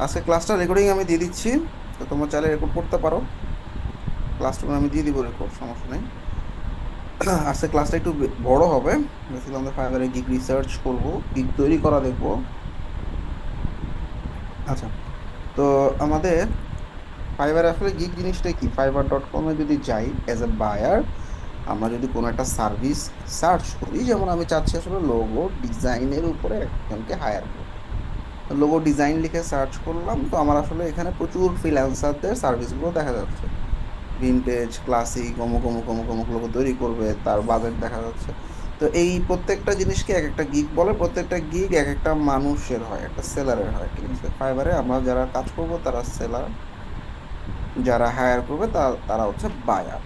আজকে ক্লাসটা রেকর্ডিং আমি দিয়ে দিচ্ছি, তো তোমরা চাইলে রেকর্ড করতে পারো। ক্লাসটা আমি দিয়ে দিব রেকর্ড, সমস্যা নেই। আজকে ক্লাসটা একটু বড় হবে। বেসিক্যালি আমরা ফাইবারে গিগ রিসার্চ করব, গিগ তৈরি করা দেখবো। আচ্ছা, তো আমাদের ফাইবারে আসলে গিগ জিনিসটা কি, fiverr.com-এ যদি যাই অ্যাজ এ বায়ার, আমরা যদি কোনো একটা সার্ভিস সার্চ করি, যেমন আমি চাচ্ছি আসলে লোগো ডিজাইনের উপরে একজনকে হায়ার করব। লোগো ডিজাইন লিখে সার্চ করলাম, তো আমার আসলে এখানে প্রচুর ফ্রিল্যান্সারদের সার্ভিসগুলো দেখা যাচ্ছে। ভিনটেজ, ক্লাসিক, অমুক অমুক অমুক অমুক লোগো তৈরি করবে, তার বাজেট দেখা যাচ্ছে। তো এই প্রত্যেকটা জিনিসকে এক একটা গিগ বলে, প্রত্যেকটা গিগ এক একটা মানুষের হয়, একটা সেলারের হয়, ঠিক আছে। ফাইবারে আমরা যারা কাজ করব তারা সেলার, যারা হায়ার করবে তারা হচ্ছে বায়ার।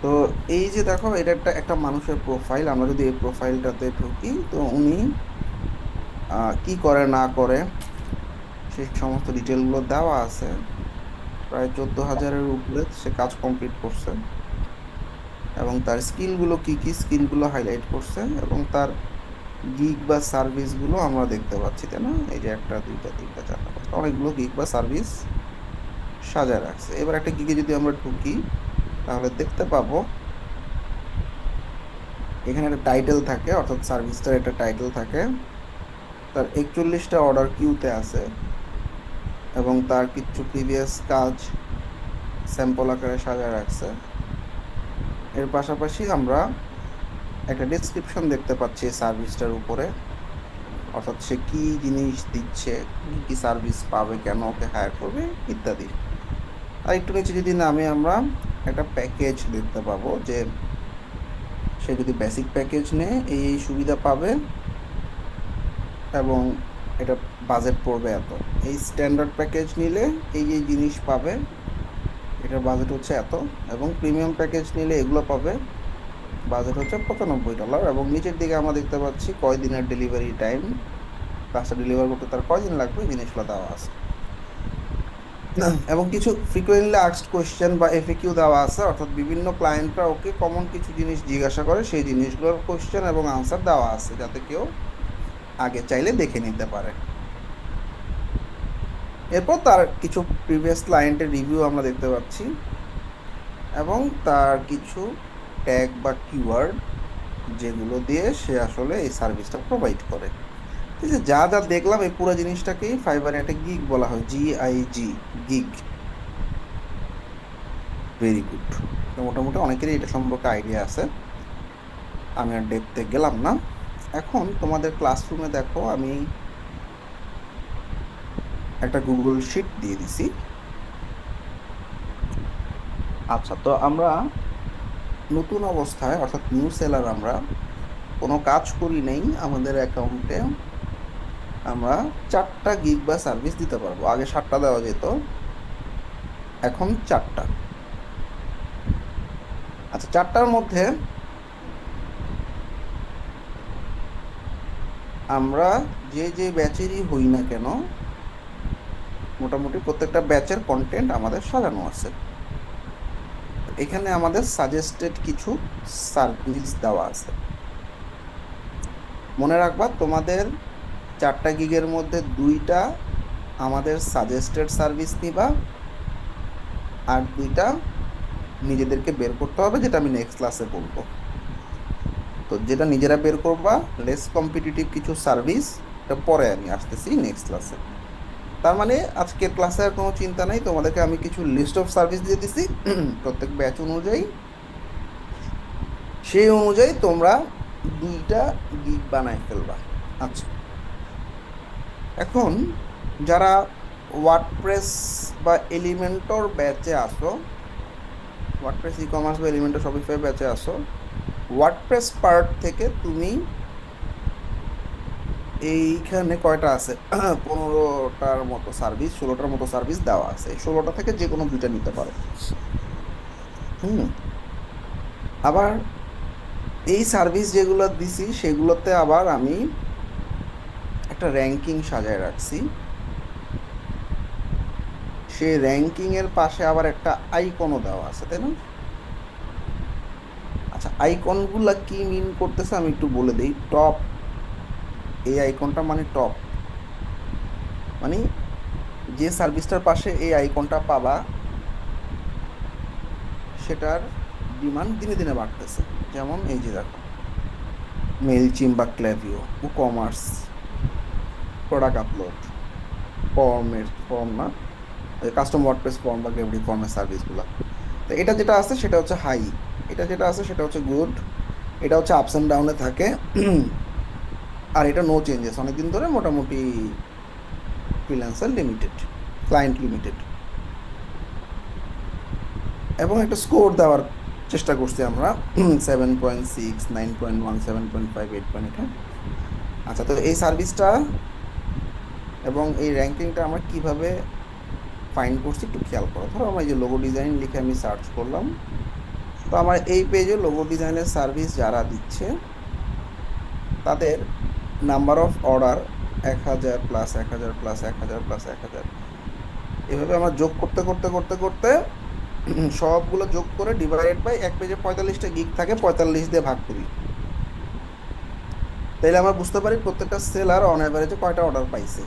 তো এই যে দেখো, এটা একটা একটা মানুষের প্রোফাইল। আমরা যদি এই প্রোফাইলটাতে ঢুকি, তো উনি কি করে না করে সেই সমস্ত ডিটেলগুলো দেওয়া আছে। প্রায় 14,000-এর উপরে সে কাজ কমপ্লিট করছে, এবং তার স্কিলগুলো কি কি স্কিলগুলো হাইলাইট করছে, এবং তার গিগ বা সার্ভিস গুলো আমরা দেখতে পাচ্ছি, তাই না? এই যে একটা, দুইটা, তিনটা, চারটা, পাঁচটা, অনেকগুলো গিগ বা সার্ভিস সাজায় রাখছে। এবার একটা গিগে যদি আমরা ঢুকি, তাহলে দেখতে পাবো এখানে একটা টাইটেল থাকে, অর্থাৎ সার্ভিসটার একটা টাইটেল থাকে। তার 41টা অর্ডার কিউতে আছে, এবং তার কিছু প্রিভিয়াস কাজ স্যাম্পল আকারে সাজায় রাখছে। এর পাশাপাশি আমরা একটা ডেসক্রিপশন দেখতে পাচ্ছি সার্ভিসটার উপরে, অর্থাৎ সে কি জিনিস দিচ্ছে, কি কি সার্ভিস পাবে, কেন ওকে হায়ার করবে, ইত্যাদি। আর একটু নিচে যদি নামে, আমরা একটা প্যাকেজ দেখতে পাবো যে সে যদি বেসিক প্যাকেজ নেয় এই এই সুবিধা পাবে, এবং এটা বাজেট পড়বে এত। এই স্ট্যান্ডার্ড প্যাকেজ নিলে এই এই জিনিস পাবে, এটার বাজেট হচ্ছে এত। এবং প্রিমিয়াম প্যাকেজ নিলে এগুলো পাবে, বাজেট হচ্ছে $95। এবং নিচের দিকে আমরা দেখতে পাচ্ছি কয় দিনের ডেলিভারি টাইম, কাজটা ডেলিভার করতে তার কয়দিন লাগবে, এই জিনিসগুলো দেওয়া আছে। এবং কিছু ফ্রিকোয়েন্টলি আস্কড কোয়েশ্চেন বা এফএকিউ দেওয়া আছে, অর্থাৎ বিভিন্ন ক্লায়েন্টরা ওকে কমন কিছু জিনিস জিজ্ঞাসা করে, সেই জিনিসগুলোর কোয়েশ্চেন এবং আনসার দেওয়া আছে, যাতে কেউ আগে চাইলে দেখে নিতে পারে। এরপর তার কিছু প্রিভিয়াস ক্লায়েন্টের রিভিউ আমরা দেখতে পাচ্ছি, এবং তার কিছু ট্যাগ বা কিওয়ার্ড, যেগুলো দিয়ে সে আসলে এই সার্ভিসটা প্রোভাইড করে। ঠিক আছে, যা যা দেখলাম এই পুরো জিনিসটাকেই ফাইবারে একটা গিগ বলা হয়, GIG, গিগ। Very good. তো মোটামুটি অনেকেরই এটা সম্পর্কে আইডিয়া আছে, আমি আর ডেপথে গেলাম না। এখন তোমাদের ক্লাসরুমে দেখো, আমি একটা গুগল শিট দিয়ে দিছি। আচ্ছা, তো আমরা নতুন অবস্থায়, অর্থাৎ নিউ সেলার, আমরা কোনো কাজ করি নাই, আমাদের অ্যাকাউন্টে আমরা 4টা গিগ বা সার্ভিস দিতে পারবো। আগে 7টা দেওয়া যেত, এখন 4টা। আচ্ছা, 4টার মধ্যে আমরা যে যে ব্যাচেরই হই না কেন, মোটামুটি প্রত্যেকটা ব্যাচের কন্টেন্ট আমাদের সাজানো আছে। এখানে আমাদের সাজেস্টেড কিছু সার্ভিস দেওয়া আছে। মনে রাখবা, তোমাদের 4টা গিগের মধ্যে 2টা আমাদের সাজেস্টেড সার্ভিস নিবা, আর 2টা নিজেদেরকে বের করতে হবে, যেটা আমি নেক্সট ক্লাসে বলবো। তো যেটা নিজেরা বের করবা, লেস কম্পিটিটিভ কিছু সার্ভিস, এটা পরে আমি আসতেছি নেক্সট ক্লাসে। তার মানে আজকের ক্লাসে আর কোনো চিন্তা নাই, তোমাদেরকে আমি কিছু লিস্ট অফ সার্ভিস দিয়ে দিছি প্রত্যেক ব্যাচ অনুযায়ী। সেই অনুযায়ী তোমরা 2টা গিগ বানাই ফেলবা। আচ্ছা, এখন যারা ওয়ার্ডপ্রেস বা এলিমেন্টর ব্যাচে আসো, ওয়ার্ডপ্রেস ই কমার্স বা এলিমেন্টর শপিফাই ব্যাচে আসো, ওয়ার্ডপ্রেস পার্ট থেকে তুমি এইখানে কয়টা আছে 15টার মতো সার্ভিস, 16টার মতো সার্ভিস দেওয়া আছে। 16টা থেকে যে কোনো 2টা নিতে পারো। হুম। আবার এই সার্ভিস যেগুলো দিছি সেগুলোতে আবার আমি একটা র্যাঙ্কিং সাজায় রাখছি। সেই র্যাঙ্কিং এর পাশে আবার একটা আইকনও দেওয়া আছে, তাই না? আচ্ছা, আইকন গুলা কি মিন করতেছে আমি একটু বলে দিই। টপ, এই আইকনটা মানে টপ। মানে যে সার্ভিসটার পাশে এই আইকনটা পাবা সেটার ডিমান্ড দিনে দিনে বাড়তেছে। যেমন এই যে দেখো, মেইলচিম বা Klaviyo, e commerce, product upload, form না, কাস্টম ওয়ার্ডপ্রেস ফর্ম বা গ্রেভিটি ফর্মের সার্ভিসগুলো। তো এটা যেটা আছে সেটা হচ্ছে হাই, এটা যেটা আছে সেটা হচ্ছে গুড, এটা হচ্ছে আপস এন্ড ডাউনে থাকে। আর এটা নো চেঞ্জেস অনেকদিন ধরে, মোটামুটি ফ্রিল্যান্সার লিমিটেড, ক্লায়েন্ট লিমিটেড। এবং একটা স্কোর দেওয়ার চেষ্টা করছি আমরা, 7.6, 9.1, 7.5, 8. হ্যাঁ, আচ্ছা, তো এই সার্ভিসটা এবং এই র্যাঙ্কিংটা আমরা কিভাবে ফাইন্ড করছি একটু খেয়াল করো। ধরো আমার এই যে লোগো ডিজাইন লিখে আমি সার্চ করলাম, তো আমার এই পেজে লোগো ডিজাইনের সার্ভিস যারা দিচ্ছে তাদের number of order 1,000 plus 1,000 plus 1,000 plus 1,000, এভাবে আমরা যোগ করতে করতে করতে করতে সবগুলো যোগ করে ডিভাইডেড বাই, এক পেজে 45টা গিগ থাকে, 45 দিয়ে ভাগ করি। তাইলে আমরা বুঝতে পারি প্রত্যেকটা সেলার অন অ্যাভারেজে কয়টা অর্ডার পাইছে।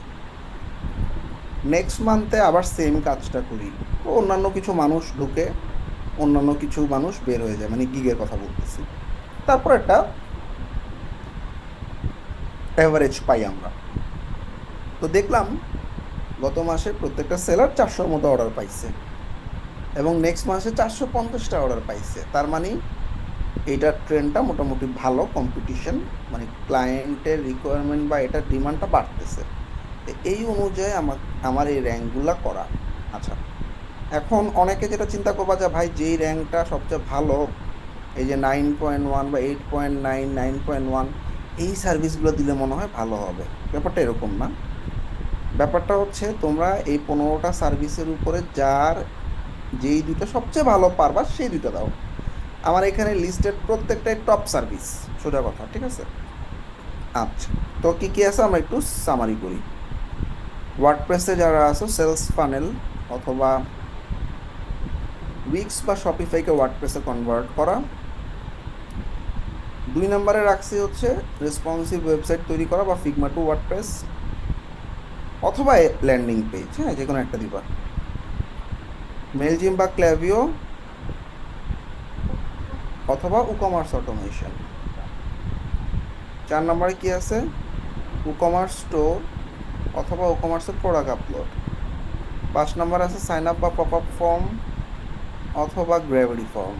নেক্সট মান্থে আবার সেম কাজটা করি, তো অন্যান্য কিছু মানুষ ঢুকে, অন্যান্য কিছু মানুষ বের হয়ে যায়, মানে গিগের কথা বলতেছি। তারপর একটা অ্যাভারেজ পাই আমরা। তো দেখলাম গত মাসে প্রত্যেকটা সেলার 400-র মতো অর্ডার পাইছে, এবং নেক্সট মাসে 450টা অর্ডার পাইছে। তার মানে এইটার ট্রেন্ডটা মোটামুটি ভালো, কম্পিটিশন, মানে ক্লায়েন্টের রিকোয়ারমেন্ট বা এটার ডিমান্ডটা বাড়তেছে। তো এই অনুযায়ী আমার আমার এই র্যাঙ্কগুলা করা। আচ্ছা, এখন অনেকে যেটা চিন্তা করবা যে ভাই যেই র্যাঙ্কটা সবচেয়ে ভালো, এই যে 9.1 বা 8.9, 9.1, এই সার্ভিসগুলো দিলে মনে হয় ভালো হবে। ব্যাপারটা এরকম না। ব্যাপারটা হচ্ছে তোমরা এই 15টা সার্ভিসের উপরে যার যেই দুটো সবচেয়ে ভালো পারবা সেই দুটো দাও। আমার এখানে লিস্টেড প্রত্যেকটাই টপ সার্ভিস, সোজা কথা, ঠিক আছে? আচ্ছা, তো কি কি আছে আমরা একটু সামারি করি। ওয়ার্ডপ্রেসে যারা আছো, সেলস ফানেল অথবা উইক্স বা শপিফাইকে ওয়ার্ডপ্রেসে কনভার্ট করা। 2 নম্বরে রাখছি হচ্ছে রেসপন্সিভ ওয়েবসাইট তৈরি করা বা ফিগমা টু ওয়ার্ডপ্রেস, অথবা ল্যান্ডিং পেজ, হ্যাঁ, যে কোনো একটা দিবা। মেলজিম বা ক্ল্যাভিও অথবা উকমার্স অটোমেশন। 4 নম্বরে কি আছে? উকমার্স স্টোর অথবা উকমার্সের প্রোডাক্ট আপলোড। 5 নম্বর আছে সাইন আপ বা পপ আপ ফর্ম অথবা gravity form.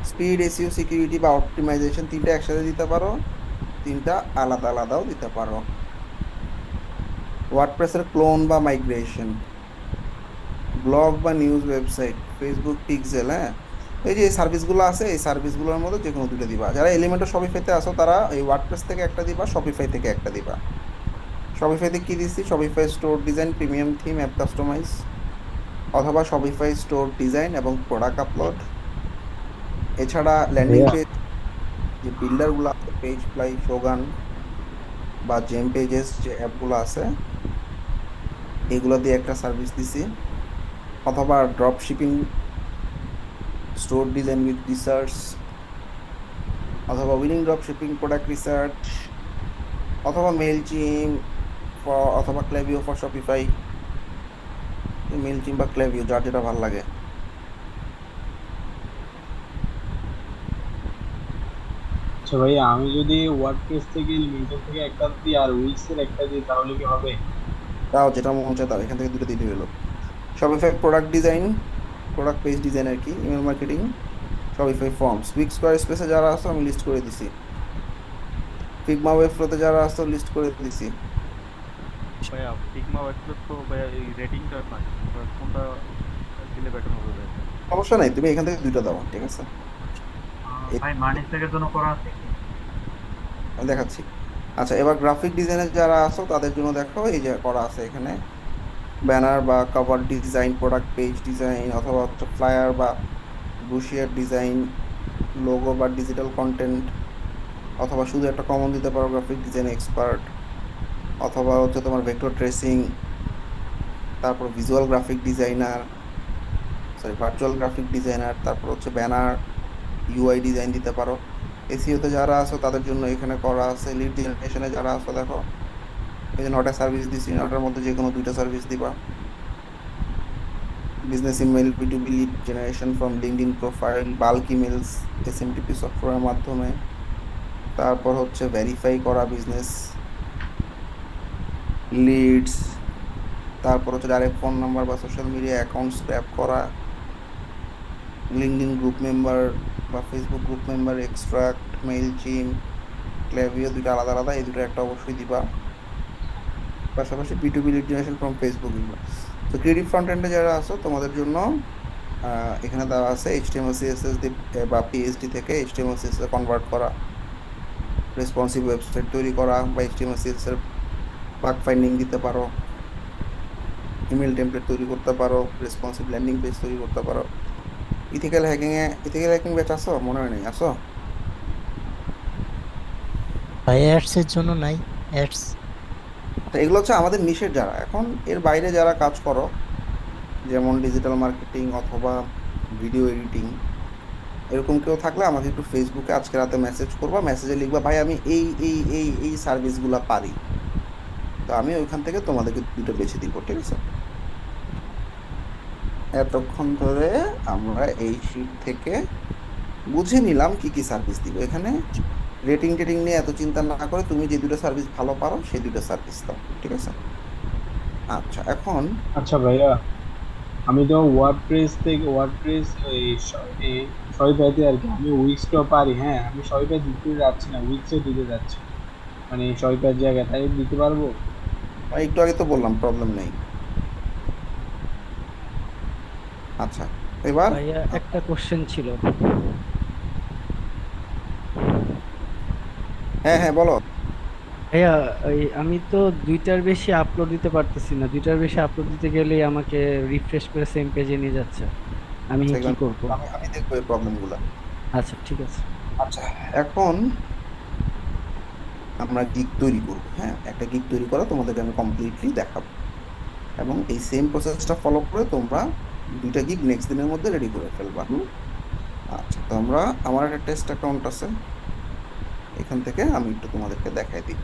Speed, SEO, security বা অপটিমাইজেশন, তিনটা একসাথে দিতে পারো, তিনটা আলাদা আলাদাও দিতে পারো। ওয়ার্ডপ্রেসের ক্লোন বা মাইগ্রেশন, ব্লগ বা নিউজ ওয়েবসাইট, ফেসবুক পিক্সেল। হ্যাঁ, এই যে সার্ভিসগুলো আছে, এই সার্ভিসগুলোর মধ্যে যে কোনো দুটো দিবা। যারা এলিমেন্ট শপিফাইতে আসো তারা এই ওয়ার্ডপ্রেস থেকে একটা দিবা, শপিফাই থেকে একটা দিবা। শপিফাইতে কি দিচ্ছি? Shopify store design, premium theme, app customise, অথবা শপিফাই স্টোর ডিজাইন এবং প্রোডাক্ট আপলোড। এছাড়া ল্যান্ডিং ভাইয়া, পেজ, যে বিল্ডারগুলো আছে, পেজ ফ্লাই, শোগান বা জেম পেজেস যে অ্যাপগুলো আছে, এগুলো দিয়ে একটা সার্ভিস দিছি। অথবা drop shipping, store design with research, অথবা winning drop shipping, product research, অথবা মেল চিম অথবা ক্লেভিও ফর শপিফাই। মেল চিম বা ক্লেভিও, যার যেটা ভালো লাগে। আচ্ছা ভাইয়া, আমি যদি ওয়ার্ডপ্রেস থেকে লিঙ্কডইন থেকে একটা দিই আর উইক্স এর একটা দিই তাহলে কি হবে? তাও যেটা মন চায় তার এখান থেকে দুটো দিতে হলো। Shopify product design, product page design আর কি, email marketing, Shopify forms. Wix স্কোয়ার স্পেসে যারা আসতো আমি লিস্ট করে দিছি, ফিগমা ওয়েব ফ্লোতে যারা আসতো লিস্ট করে দিছি। ভাইয়া ফিগমা ওয়েবসাইট তো ভাইয়া এই রেটিংটা নাই, এবার কোনটা দিলে বেটার হবে ভাই? সমস্যা নাই, তুমি এখান থেকে দুটো দাও, ঠিক আছে? এই ভাই মানি স্ট্যাকের জন্য করা আছে কি? আমি দেখাচ্ছি। আচ্ছা, এবার গ্রাফিক ডিজাইনের যারা আছো তাদের জন্য দেখো, এই যে করা আছে এখানে, ব্যানার বা cover design, product page design, অথবা হচ্ছে ফ্লায়ার বা ব্রোশিয়ার ডিজাইন, লোগো বা ডিজিটাল কন্টেন্ট, অথবা শুধু একটা কমন দিতে পারো গ্রাফিক ডিজাইন এক্সপার্ট, অথবা হচ্ছে তোমার ভেক্টর ট্রেসিং, তারপর visual graphic designer, sorry virtual graphic designer, তারপর হচ্ছে ব্যানার, ইউআই ডিজাইন দিতে পারো। এসইওতে যারা আছো তাদের জন্য এখানে করা আছে, লিড জেনারেশনে যারা আছো দেখো, এই যে 9টা সার্ভিস দিছি, 9টার মধ্যে যে কোনো 2টা সার্ভিস দিবা। Business email, B2B lead generation from LinkedIn profile, bulk emails SMTP সফটওয়্যারের মাধ্যমে। তারপর হচ্ছে ভেরিফাই করা বিজনেস লিডস। তারপর হচ্ছে ডাইরেক্ট ফোন নাম্বার বা সোশ্যাল মিডিয়া অ্যাকাউন্ট স্ক্র্যাপ করা, লিঙ্কডইন গ্রুপ মেম্বার বা Facebook group member extract, Mailchimp, Klaviyo, দুইটা আলাদা আলাদা, এই দুটো একটা অবশ্যই দিবা। পাশাপাশি B2B lead generation from Facebook এগুলো। তো ক্রিয়েটিভ ফ্রন্ট এন্ডে যারা আছো তোমাদের জন্য এখানে দেওয়া আছে HTML CSS বা PHP থেকে HTML CSS কনভার্ট করা, রেসপন্সিভ ওয়েবসাইট তৈরি করা বা HTML CSS এর বাগ ফাইন্ডিং দিতে পারো, ইমেল টেমপ্লেট তৈরি করতে পারো, রেসপন্সিভ ল্যান্ডিং পেজ তৈরি করতে পারো। ইথিক্যাল হ্যাকিং ব্যাচ আসো, মনে হয় নাই আসো? ভাই অ্যাডস এর জন্য নাই, অ্যাডস। তো এগুলো হচ্ছে আমাদের নিশের যারা। এখন এর বাইরে যারা কাজ করো, যেমন ডিজিটাল মার্কেটিং অথবা ভিডিও এডিটিং, এরকম কেউ থাকলে আমাকে একটু ফেসবুকে আজকে রাতে মেসেজ করবা, মেসেজে লিখবা ভাই আমি এই সার্ভিসগুলো পারি, তো আমি ওইখান থেকে তোমাদেরকে দুটো বেছে দিব, ঠিক আছে? এতক্ষণ ধরে আমরা এই শীট থেকে বুঝে নিলাম কি কি সার্ভিস দিব। এখানে রেটিং টেটিং নিয়ে এত চিন্তা না করে তুমি যে দুটো সার্ভিস ভালো পারো সেই দুটো সার্ভিস দাও, ঠিক আছে? আচ্ছা, এখন আচ্ছা ভাইয়া, আমি তো ওয়ার্ডপ্রেস সবাই পাইতে আর কি, আমি উইক্সটাও পারি। হ্যাঁ, আমি সবাই পাই দিতে যাচ্ছি না, উইক্সও দিতে যাচ্ছি, মানে সবাই পাই জায়গায়, তাই দিতে পারবো? একটু আগে তো বললাম প্রবলেম নেই। আচ্ছা, এবার ভাইয়া একটা কোশ্চেন ছিল। হ্যাঁ হ্যাঁ বলো। ভাইয়া, আমি তো দুইটার বেশি আপলোড দিতে পারতেছি না, দুইটার বেশি আপলোড দিতে গেলেই আমাকে রিফ্রেশ করে সেম পেজে নিয়ে যাচ্ছে। আমি আচ্ছা, কি এগুলো করব? আমি আমি দেখবো এই প্রবলেমগুলো। আচ্ছা, ঠিক আছে। আচ্ছা, এখন আমরা গিগ তৈরি করব। হ্যাঁ, একটা গিগ তৈরি করা তোমাদেরকে আমি কমপ্লিটলি দেখাবো, এবং এই সেম প্রসেসটা ফলো করে তোমরা দুইটা গিগ নেক্সট দিনের মধ্যে রেডি করে ফেলবা। আচ্ছা, তো আমার একটা টেস্ট অ্যাকাউন্ট আছে, এখান থেকে আমি একটু তোমাদেরকে দেখাই দিই।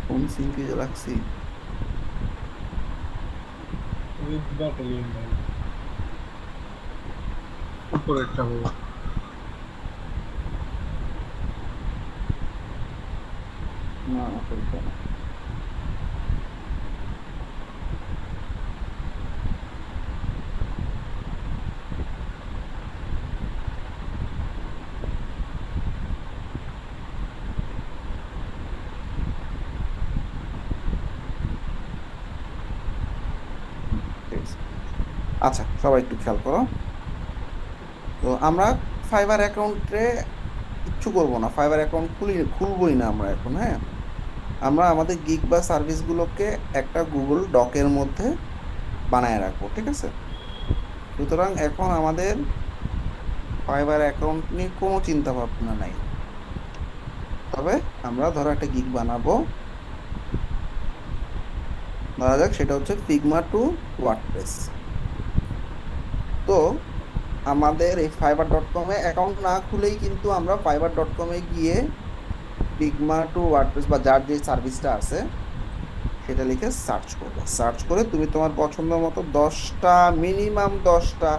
কোন সিঙ্কে যে রাখছি? ব্যাটালিয়ন ভাই, উপরেরটা ভাইয়া। না, ওইটা না। ঠিক আছে। আচ্ছা, সবাই একটু খেয়াল করো। তো আমরা ফাইবার অ্যাকাউন্টে কিচ্ছু করবো না, ফাইবার অ্যাকাউন্ট খুলবোই না আমরা এখন। হ্যাঁ, আমরা আমাদের গিগ বা সার্ভিসগুলোকে একটা গুগল ডকের মধ্যে বানায় রাখবো, ঠিক আছে? সুতরাং এখন আমাদের ফাইবার অ্যাকাউন্ট নিয়ে কোনো চিন্তা ভাবনা নাই। তবে আমরা ধরো একটা গিগ বানাবো, ধরা যাক সেটা হচ্ছে ফিগমা টু ওয়ার্ডপ্রেস। তো আমাদের এই fiverr.com-এ অ্যাকাউন্ট না খুলেই কিন্তু আমরা fiverr.com-এ গিয়ে ফিগমা টু ওয়ার্ডপ্রেস বা যার যে সার্ভিসটা আছে সেটা লিখে সার্চ করবে। সার্চ করে তুমি তোমার পছন্দ মতো 10টা, মিনিমাম 10টা,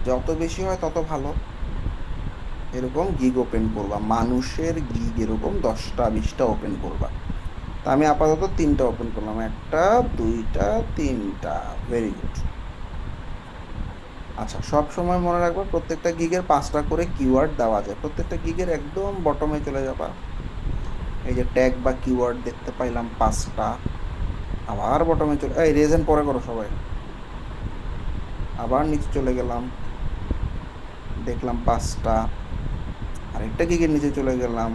যত বেশি হয় তত ভালো, এরকম গিগ ওপেন করবা। মানুষের গিগ এরকম 10টা 20টা ওপেন করবা। তা আমি আপাতত 3টা ওপেন করলাম, 1টা 2টা 3টা। Very good. আচ্ছা, সব সময় মনে রাখবা প্রত্যেকটা গিগের 5টা করে কিওয়ার্ড দেওয়া যায়। প্রত্যেকটা গিগের একদম বটমে চলে যাবা, এই যে ট্যাগ বা কিওয়ার্ড দেখতে পাইলাম 5টা। আবার বটমে চলে, এই রেজেন পরে করো সবাই। আবার নিচে চলে গেলাম, দেখলাম 5টা। আরেকটা গিগের নিচে চলে গেলাম,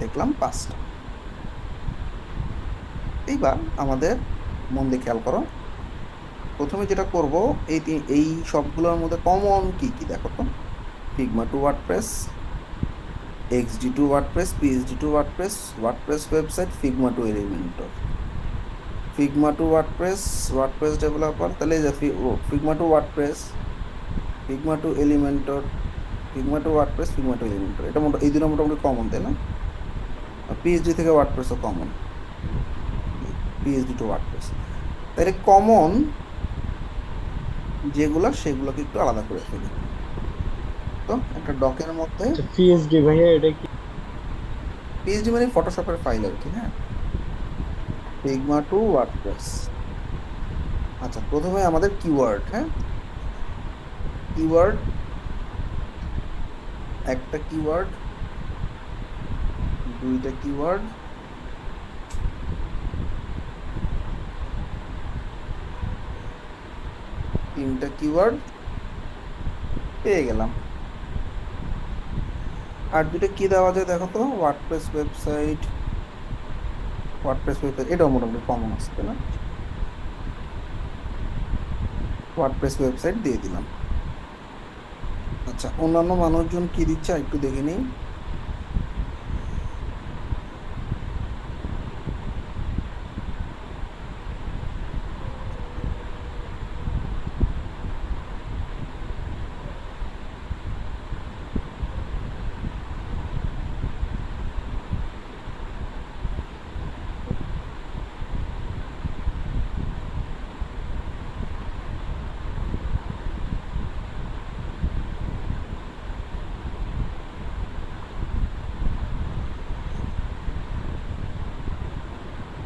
দেখলাম 5টা। এইবার আমাদের মন দিয়ে খেয়াল করো, প্রথমে যেটা করব, এই সবগুলোর মধ্যে কমন কি কি দেখো তো। Figma to WordPress, XD2 WordPress, PHP2 WordPress, WordPress website, Figma to Elementor. Figma to WordPress, WordPress developer, তাহলে এই যে Figma to WordPress, Figma to Elementor, Figma to WordPress, Figma to Elementor, এটা এই দুটো মোটামুটি কমন, তাই না? পিএইচডি থেকে ওয়ার্ডপ্রেসও কমন, PHP টু ওয়ার্ডপ্রেস। তাহলে কমন যেগুলা সেগুলোকে একটু আলাদা করে ফেলি। তো একটা ডকের মধ্যে আচ্ছা পিএইচডি ভাইয়া এটা কি? পিএইচডি মানে ফটোশপের ফাইল আর কি, হ্যাঁ। Figma to WordPress. আচ্ছা, প্রথমে আমাদের কিওয়ার্ড, হ্যাঁ, কিওয়ার্ড, একটা কিওয়ার্ড, দুইটা কিওয়ার্ড, তিনটা কিওয়ার্ড পেয়ে গেলাম। আর দুটো কি দেওয়া যায় দেখো তো, ওয়ার্ডপ্রেস ওয়েবসাইট, ওয়ার্ডপ্রেস ওয়েবসাইট এটাও মোটামুটি কমন আসছে না, ওয়ার্ডপ্রেস ওয়েবসাইট দিয়ে দিলাম। আচ্ছা, অন্যান্য মানুষজন কি দিচ্ছে একটু দেখে নিই।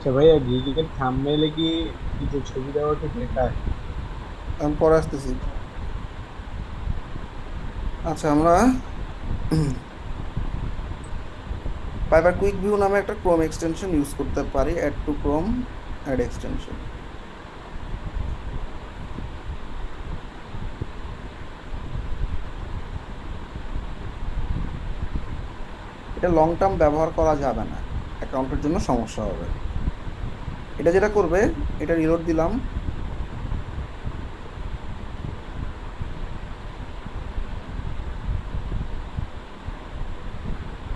আচ্ছা ভাইয়া গিগের থাম্বনেইলে কি কিছু ছবি দেওয়া কি দেখায়? আমি পরে আসতেছি। আচ্ছা, আমরা ফাইবার কুইক ভিউ নামে একটা ক্রোম এক্সটেনশন ইউজ করতে পারি, add to Chrome, add extension. এটা লং টার্ম ব্যবহার করা যাবে না, অ্যাকাউন্টের জন্য সমস্যা হবে। এটা যেটা করবে, এটা রিলোড দিলাম,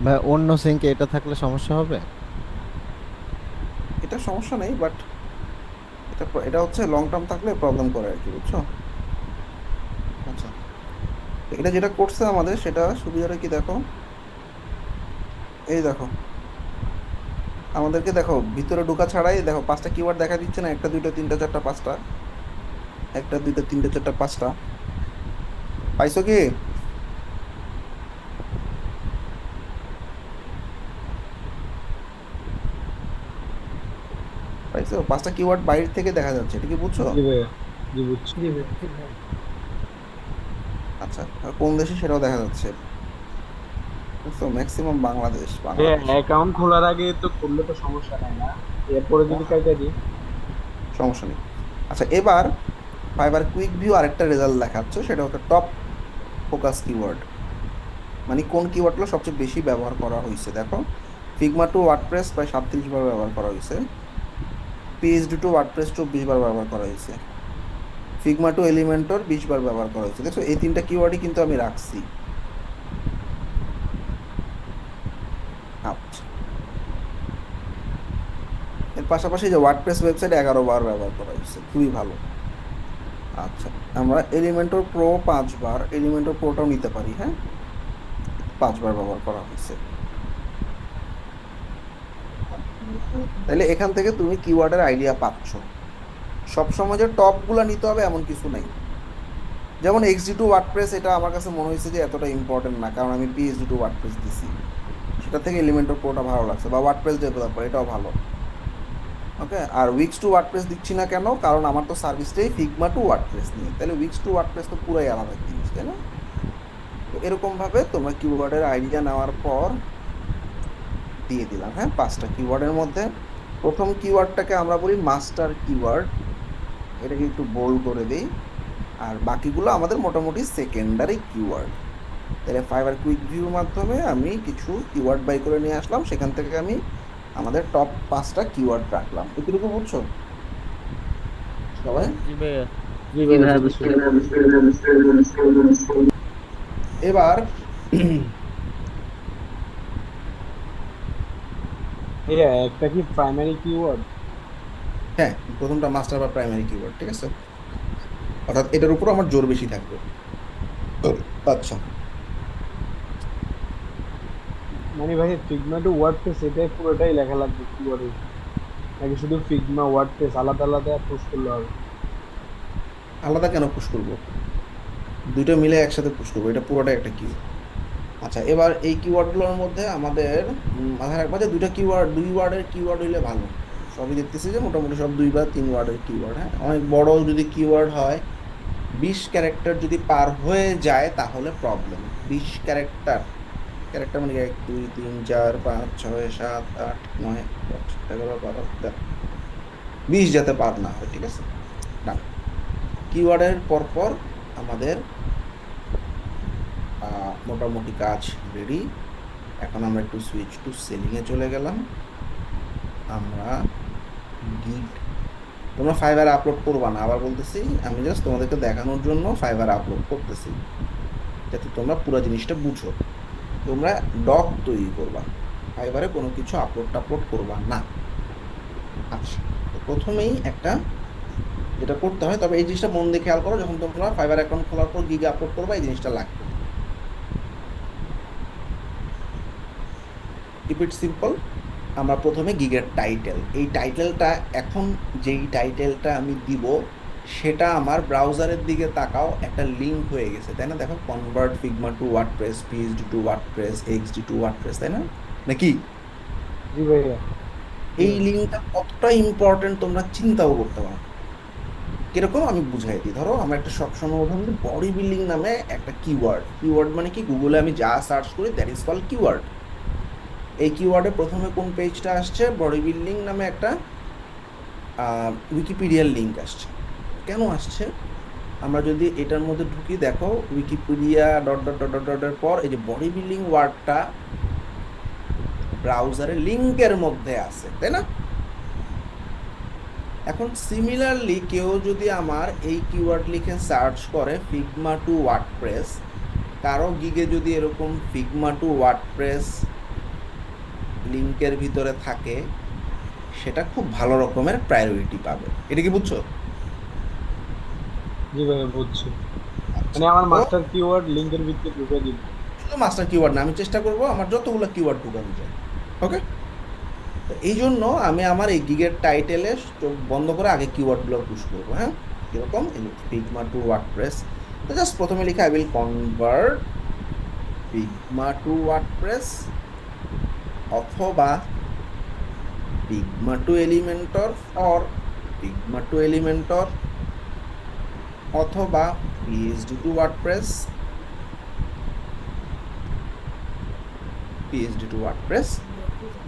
ভাই অন্য সিঙ্কে এটা থাকলে সমস্যা হবে? এটা সমস্যা নেই, বাট এটা হচ্ছে লং টার্ম থাকলে প্রবলেম করে আর কি, বুঝছো? আচ্ছা, এটা যেটা করছে আমাদের সেটা সুবিধাটা কি দেখো, এই দেখো আমাদেরকে, দেখো ভিতরে ঢোকা ছাড়াই দেখো 5টা কিওয়ার্ড দেখা দিচ্ছে না, একটা দুইটা তিনটা চারটা পাঁচটা, একটা দুইটা তিনটা চারটা পাঁচটা, পাইছো কি? পাইছো? 5টা কিওয়ার্ড বাইরে থেকে দেখা যাচ্ছে, এটা কি বুঝছো? জি ভাইয়া, জি বুঝছি। জি ভাই, ঠিক ভাই। আচ্ছা, আর কোন দেশে সেটাও দেখা যাচ্ছে, বুঝছো? ম্যাক্সিমাম বাংলাদেশ, ভাইয়া বাংলাদেশ। অ্যাকাউন্ট খোলার আগে তো করলে তো সমস্যা নাই না? এরপরে যদি কাইটা দিই? সমস্যা নেই। আচ্ছা, এবার ফাইবার কুইক ভিউ আরেকটা রেজাল্ট দেখাচ্ছে, সেটা হচ্ছে টপ ফোকাস কিওয়ার্ড, মানে কোন কিওয়ার্ডগুলো সবচেয়ে বেশি ব্যবহার করা হয়েছে। দেখো, ফিগমা টু ওয়ার্ডপ্রেস প্রায় 37 বার ব্যবহার করা হয়েছে, পিএইচডি টু ওয়ার্ডপ্রেস 24 বার ব্যবহার করা হয়েছে, ফিগমা টু এলিমেন্টর 20 বার ব্যবহার করা হয়েছে। দেখো, এই তিনটা কিওয়ার্ডই কিন্তু আমি রাখছি। আচ্ছা, এর পাশাপাশি যে ওয়ার্ডপ্রেস ওয়েবসাইট 11 বার ব্যবহার করা হয়েছে, খুবই ভালো। আচ্ছা, আমরা এলিমেন্টর প্রো 5 বার, এলিমেন্টর প্রোটাও নিতে পারি, হ্যাঁ, 5 বার ব্যবহার করা হয়েছে। তাহলে এখান থেকে তুমি কিওয়ার্ডের আইডিয়া পাচ্ছ। সবসময় যে টপগুলো নিতে হবে এমন কিছু নাই। যেমন XD2 ওয়ার্ডপ্রেস, এটা আমার কাছে মনে হয়েছে যে এতটা ইম্পর্টেন্ট না, কারণ আমি PHP2 ওয়ার্ডপ্রেস দিছি, সেটা থেকে এলিমেন্টর প্রোটা ভালো লাগছে, বা ওয়ার্ডপ্রেস ডেভেলপার এটাও ভালো। ওকে, আর উইক্স টু ওয়ার্ডপ্রেস দিচ্ছি না কেন, কারণ আমার তো সার্ভিসটাই ফিগমা টু ওয়ার্ডপ্রেস নিয়ে, তাহলে উইক্স টু ওয়ার্ডপ্রেস তো পুরাই আলাদা জিনিস, তাই না? তো এরকম ভাবে তোমরা কিওয়ার্ডের আইডিয়া নেওয়ার পর দিয়ে দিলাম, হ্যাঁ, 5টা কিওয়ার্ডের মধ্যে প্রথম কিওয়ার্ডটাকে আমরা বলি মাস্টার কিওয়ার্ড, এটাকে একটু বোল্ড করে দিই। আর বাকিগুলো আমাদের মোটামুটি সেকেন্ডারি কিওয়ার্ড। তাহলে ফাইবার কুইক ভিউর মাধ্যমে আমি কিছু কিওয়ার্ড বাই করে নিয়ে আসলাম, সেখান থেকে আমি আমাদের টপ 5টা কিওয়ার্ড রাখলাম। এটুকু বুঝছো সবাই? জি ভাইয়া। জি ভাইয়া বুঝছি। এবার ভাইয়া একটা কি প্রাইমারি কিওয়ার্ড? হ্যাঁ, প্রথমটা মাস্টার বা প্রাইমারি কিওয়ার্ড, ঠিক আছে, অর্থাৎ এটার উপর আমার জোর বেশি থাকবে। আচ্ছা, মানে ভাই ফিগমা টু ওয়ার্ডপ্রেস এটাই পুরোটাই লেখা লাগবে কিওয়ার্ড হিসেবে, নাকি শুধু ফিগমা ওয়ার্ডপ্রেস আলাদা আলাদা পুশ করলে হবে? আলাদা কেন পুশ করবো? দুইটা মিলে একসাথে পুশ করবো, এটা পুরোটাই একটা কিওয়ার্ড। আচ্ছা, এবার এই কিওয়ার্ডগুলোর মধ্যে আমাদের মাথায় রাখবা যে দুই ওয়ার্ডের কিওয়ার্ড হইলে ভালো। সবই দেখতেছি যে মোটামুটি সব 2 বা 3 ওয়ার্ডের কিওয়ার্ড। হ্যাঁ, অনেক বড় যদি কিওয়ার্ড হয়, 20 ক্যারেক্টার যদি পার হয়ে যায় তাহলে প্রবলেম। 20 ক্যারেক্টার, ক্যারেক্টার মানে 1 2 3 4 5 6 7 8 9 10 11 12 13 20 যাতে পার না হয়, ঠিক আছে। না, কিওয়ার্ডের পরপর আমাদের মোটামুটি কাজ রেডি। এখন আমরা একটু সুইচ টু সেলিং এ চলে গেলাম। আমরা গিগ, তোমরা ফাইবার আপলোড করবা না, আবার বলতেছি, আমি জাস্ট তোমাদেরকে দেখানোর জন্য ফাইবার আপলোড করতেছি যাতে তোমরা পুরো জিনিসটা বুঝো। তোমরা ডক তৈরি করবা, ফাইবারে কোনো কিছু আপলোড করবা না। আচ্ছা, তো প্রথমেই একটা যেটা করতে হয়, তবে এই জিনিসটা মন দিয়ে খেয়াল করো, যখন তোমরা ফাইবার অ্যাকাউন্ট খোলার পর গিগে আপলোড করবা এই জিনিসটা লাগবে। Keep it simple. আমরা প্রথমে গিগের টাইটেল, এই টাইটেলটা এখন যেই টাইটেলটা আমি দিব সেটা আমার ব্রাউজারের দিকে তাকাও, একটা লিঙ্ক হয়ে গেছে, তাই না? দেখো, convert Figma to WordPress, PhD to WordPress, XD to WordPress, তাই না নাকি? জি ভাইয়া। এই লিঙ্কটা কতটা ইম্পর্টেন্ট তোমরা চিন্তাও করতে পারো। কিরকম আমি বুঝাই দিই। ধরো আমরা একটা সবসময় উদাহরণ দিই, বডি বিল্ডিং নামে একটা কিওয়ার্ড। কিওয়ার্ড মানে কি? গুগলে আমি যা সার্চ করি দ্যাট ইজ কল্ড কিওয়ার্ড। এই কিওয়ার্ডে প্রথমে কোন পেজটা আসছে? বডি বিল্ডিং নামে একটা উইকিপিডিয়ার লিঙ্ক আসছে। কেন আসছে? আমরা যদি এটার মধ্যে ঢুকি, দেখো Wikipedia dot dot dot dot ডটের পর এই যে বডি বিল্ডিং ওয়ার্ডটা ব্রাউজারে লিঙ্কের মধ্যে আছে, তাই না? এখন সিমিলারলি কেউ যদি আমার এই কিওয়ার্ড লিখে সার্চ করে ফিগমা টু ওয়ার্ডপ্রেস, কারো গিগে যদি এরকম ফিগমা টু ওয়ার্ডপ্রেস লিঙ্কের ভিতরে থাকে, সেটা খুব ভালো রকমের প্রায়োরিটি পাবে। এটা কি বুঝছো? জি ভাইয়া বুঝছি। আচ্ছা, মানে আমার তো মাস্টার কিওয়ার্ড লিংকের ভিতরে ঢুকে দিব। শুধু মাস্টার কিওয়ার্ড না, আমি চেষ্টা করব আমার যতগুলো কিওয়ার্ড ঢুকানো যায়। ওকে, তো এই জন্য আমি আমার এই গিগের টাইটেলে চোখ বন্ধ করে আগে কিওয়ার্ডগুলো পুশ করবো। হ্যাঁ, কিরকম? ফিগমা টু ওয়ার্ডপ্রেস, তো জাস্ট প্রথমে লিখে I will convert Figma to WordPress, অথবা Figma to Elementor for Figma to Elementor, অথবা PSD to WordPress, PhD to WordPress.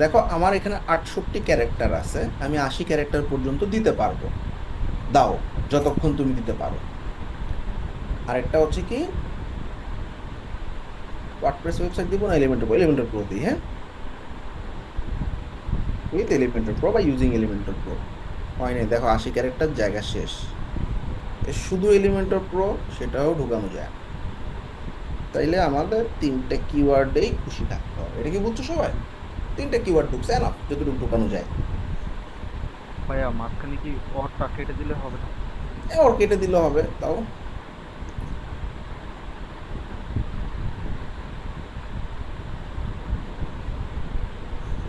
দেখো আমার এখানে 68 ক্যারেক্টার আছে, আমি 80 ক্যারেক্টার পর্যন্ত দিতে পারবো। দাও, যতক্ষণ তুমি দিতে পারো। আরেকটা হচ্ছে কি, ওয়ার্ডপ্রেস ওয়েবসাইট দিব না এলিমেন্টর প্রো দিই। হ্যাঁ, উইথ এলিমেন্টর প্রো বা ইউজিং এলিমেন্টর প্রো। হয় নাই, দেখো 80 ক্যারেক্টার, জায়গা শেষ। শুধু এলিমেন্টর প্রো সেটাও ঢুকানো যায়। তাইলে আমাদের 3টে কিওয়ার্ডেই খুশি থাকতে হবে। এটা কি বুঝছো সবাই? 3টে কিওয়ার্ড ঢুকছে, না যতটুকু ঢুকানো যায়। ভাইয়া মাঝখানে কি অরটা কেটে দিলে হবে না? ওর কেটে দিলে হবে, তাও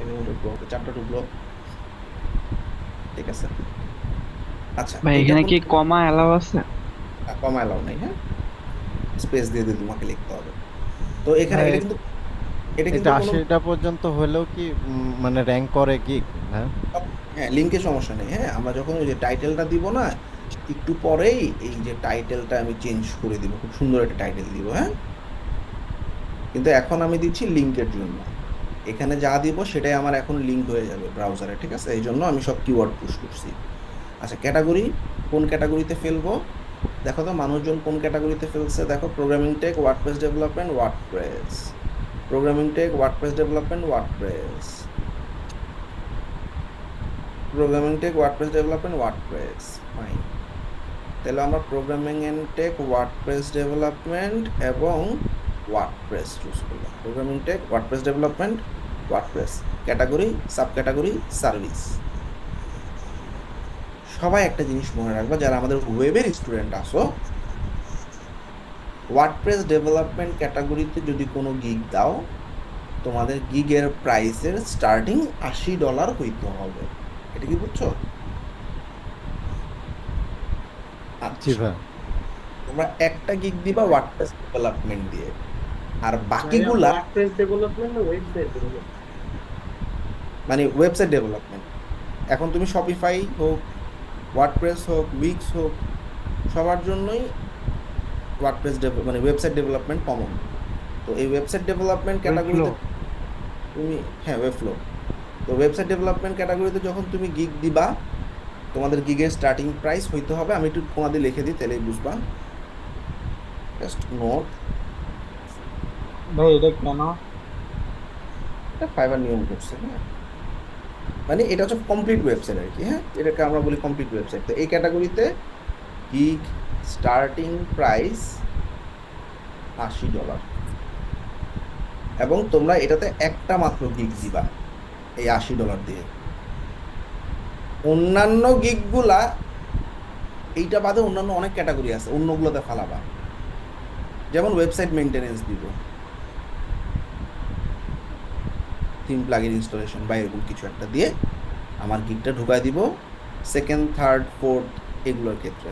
এলিমেন্টর প্রো 4টা ঢুকলো, ঠিক আছে। আচ্ছা, ভাই এইটা এখানে কোন কি কমা এলাও আছে? কমা এলাও নাই। হ্যাঁ, স্পেস দিয়ে দিয়ে তোমাকে লিখতে হবে। তো এখানে ভাই এটা কিন্তু এটা কোনো 80টা পর্যন্ত হলেও কি মানে র্যাঙ্ক করে কি? হ্যাঁ, হ্যাঁ, লিঙ্কের সমস্যা নেই। হ্যাঁ, আমরা যখন ওই যে টাইটেলটা দিব না, একটু পরেই এই যে টাইটেলটা আমি চেঞ্জ করে দিব, খুব সুন্দর একটা টাইটেল দিব। হ্যাঁ, কিন্তু এখন আমি দিচ্ছি লিঙ্কের জন্য। এখানে যা দিব সেটাই আমার এখন লিঙ্ক হয়ে যাবে ব্রাউজারে, ঠিক আছে? এই জন্য আমি সব কিওয়ার্ড পুশ করছি। আচ্ছা, ক্যাটাগরি, কোন ক্যাটাগরিতে ফেলবো? দেখো তো মানুষজন কোন ক্যাটাগরিতে ফেলছে। দেখো, programming tech, WordPress development, WordPress, programming tech, WordPress development, WordPress, programming tech, WordPress development, WordPress. Fine, তাহলে আমরা programming and tech, WordPress development এবং ওয়ার্ডপ্রেস চুজ করলাম। Programming tech, WordPress development, WordPress, category, sub category, service. সবাই একটা জিনিস মনে রাখবা, যারা আমাদের ওয়েবের স্টুডেন্ট আসো, ওয়ার্ডপ্রেস ডেভেলপমেন্ট ক্যাটাগরিতে যদি কোনো গিগ দাও, তোমাদের গিগের প্রাইসের স্টার্টিং $80 হইতে হবে। এটা কি বুঝছো? জি আচ্ছা, ভাই। তোমরা একটা গিগ দিবা ওয়ার্ডপ্রেস ডেভেলপমেন্ট দিয়ে, আর ভাইয়া বাকিগুলা ওয়ার্ডপ্রেস ডেভেলপমেন্ট না ওয়েবসাইট ডেভেলপমেন্ট? মানে ওয়েবসাইট ডেভেলপমেন্ট। এখন তুমি শপিফাই হোক, ওয়ার্ডপ্রেস হোক, উইক্স হোক, সবার জন্যই ওয়ার্ডপ্রেস মানে ওয়েবসাইট ডেভেলপমেন্ট কমন। তো এই ওয়েবসাইট ডেভেলপমেন্ট ওয়েবফ্লো। ক্যাটাগরিতে তুমি, হ্যাঁ, ওয়েবফ্লো। তো ওয়েবসাইট ডেভেলপমেন্ট ক্যাটাগরিতে যখন তুমি গিগ দিবা, তোমাদের গিগের স্টার্টিং প্রাইস হইতে হবে, আমি একটু তোমাদের লিখে দিই তাহলেই বুঝবা। জাস্ট নোট, ভাই এটা কেন? এটা ফাইবার নিয়ম করছে, হ্যাঁ, মানে এটা হচ্ছে কমপ্লিট ওয়েবসাইট আর কি, হ্যাঁ, এটাকে আমরা বলি কমপ্লিট ওয়েবসাইট। তো এই ক্যাটাগরিতে গিগ স্টার্টিং প্রাইস $80, এবং তোমরা এটাতে একটা মাত্র গিগ দিবা এই $80 দিয়ে। অন্যান্য গিগগুলা, এইটা বাদে অন্যান্য অনেক ক্যাটাগরি আছে, অন্যগুলোতে ফালাবা। যেমন ওয়েবসাইট মেনটেনেন্স দিব, থিম প্লাগইন ইনস্টলেশন বা এরকম কিছু একটা দিয়ে আমার গিগটা ঢুকাই দিব সেকেন্ড, থার্ড, ফোর্থ এগুলোর ক্ষেত্রে।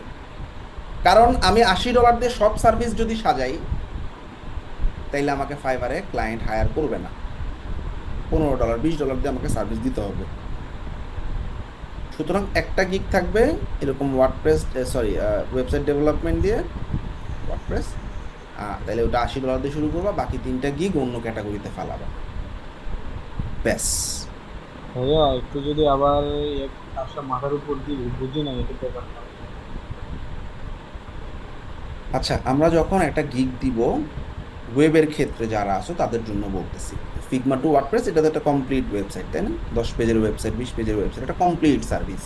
কারণ আমি $80 দিয়ে সব সার্ভিস যদি সাজাই, তাইলে আমাকে ফাইবারে ক্লায়েন্ট হায়ার করবে না। $15, $20 দিয়ে আমাকে সার্ভিস দিতে হবে। সুতরাং একটা গিগ থাকবে এরকম ওয়ার্ডপ্রেস, সরি, ওয়েবসাইট ডেভেলপমেন্ট দিয়ে ওয়ার্ডপ্রেস, তাহলে ওটা $80 দিয়ে শুরু করবা, বাকি 3টা গিগ অন্য ক্যাটাগরিতে ফালাবা, ব্যাস। ভাইয়া একটু যদি আবার এক আসা মাথার উপর দিয়ে বুঝি না এটা ব্যাপারটা। আচ্ছা, আমরা যখন একটা গিগ দিব ওয়েবের ক্ষেত্রে যারা আছো তাদের জন্য বলতেছি, ফিগমা টু ওয়ার্ডপ্রেস এটা তো একটা কমপ্লিট ওয়েবসাইট, তাই না? 10 পেজের ওয়েবসাইট, 20 পেজের ওয়েবসাইট, এটা কমপ্লিট সার্ভিস।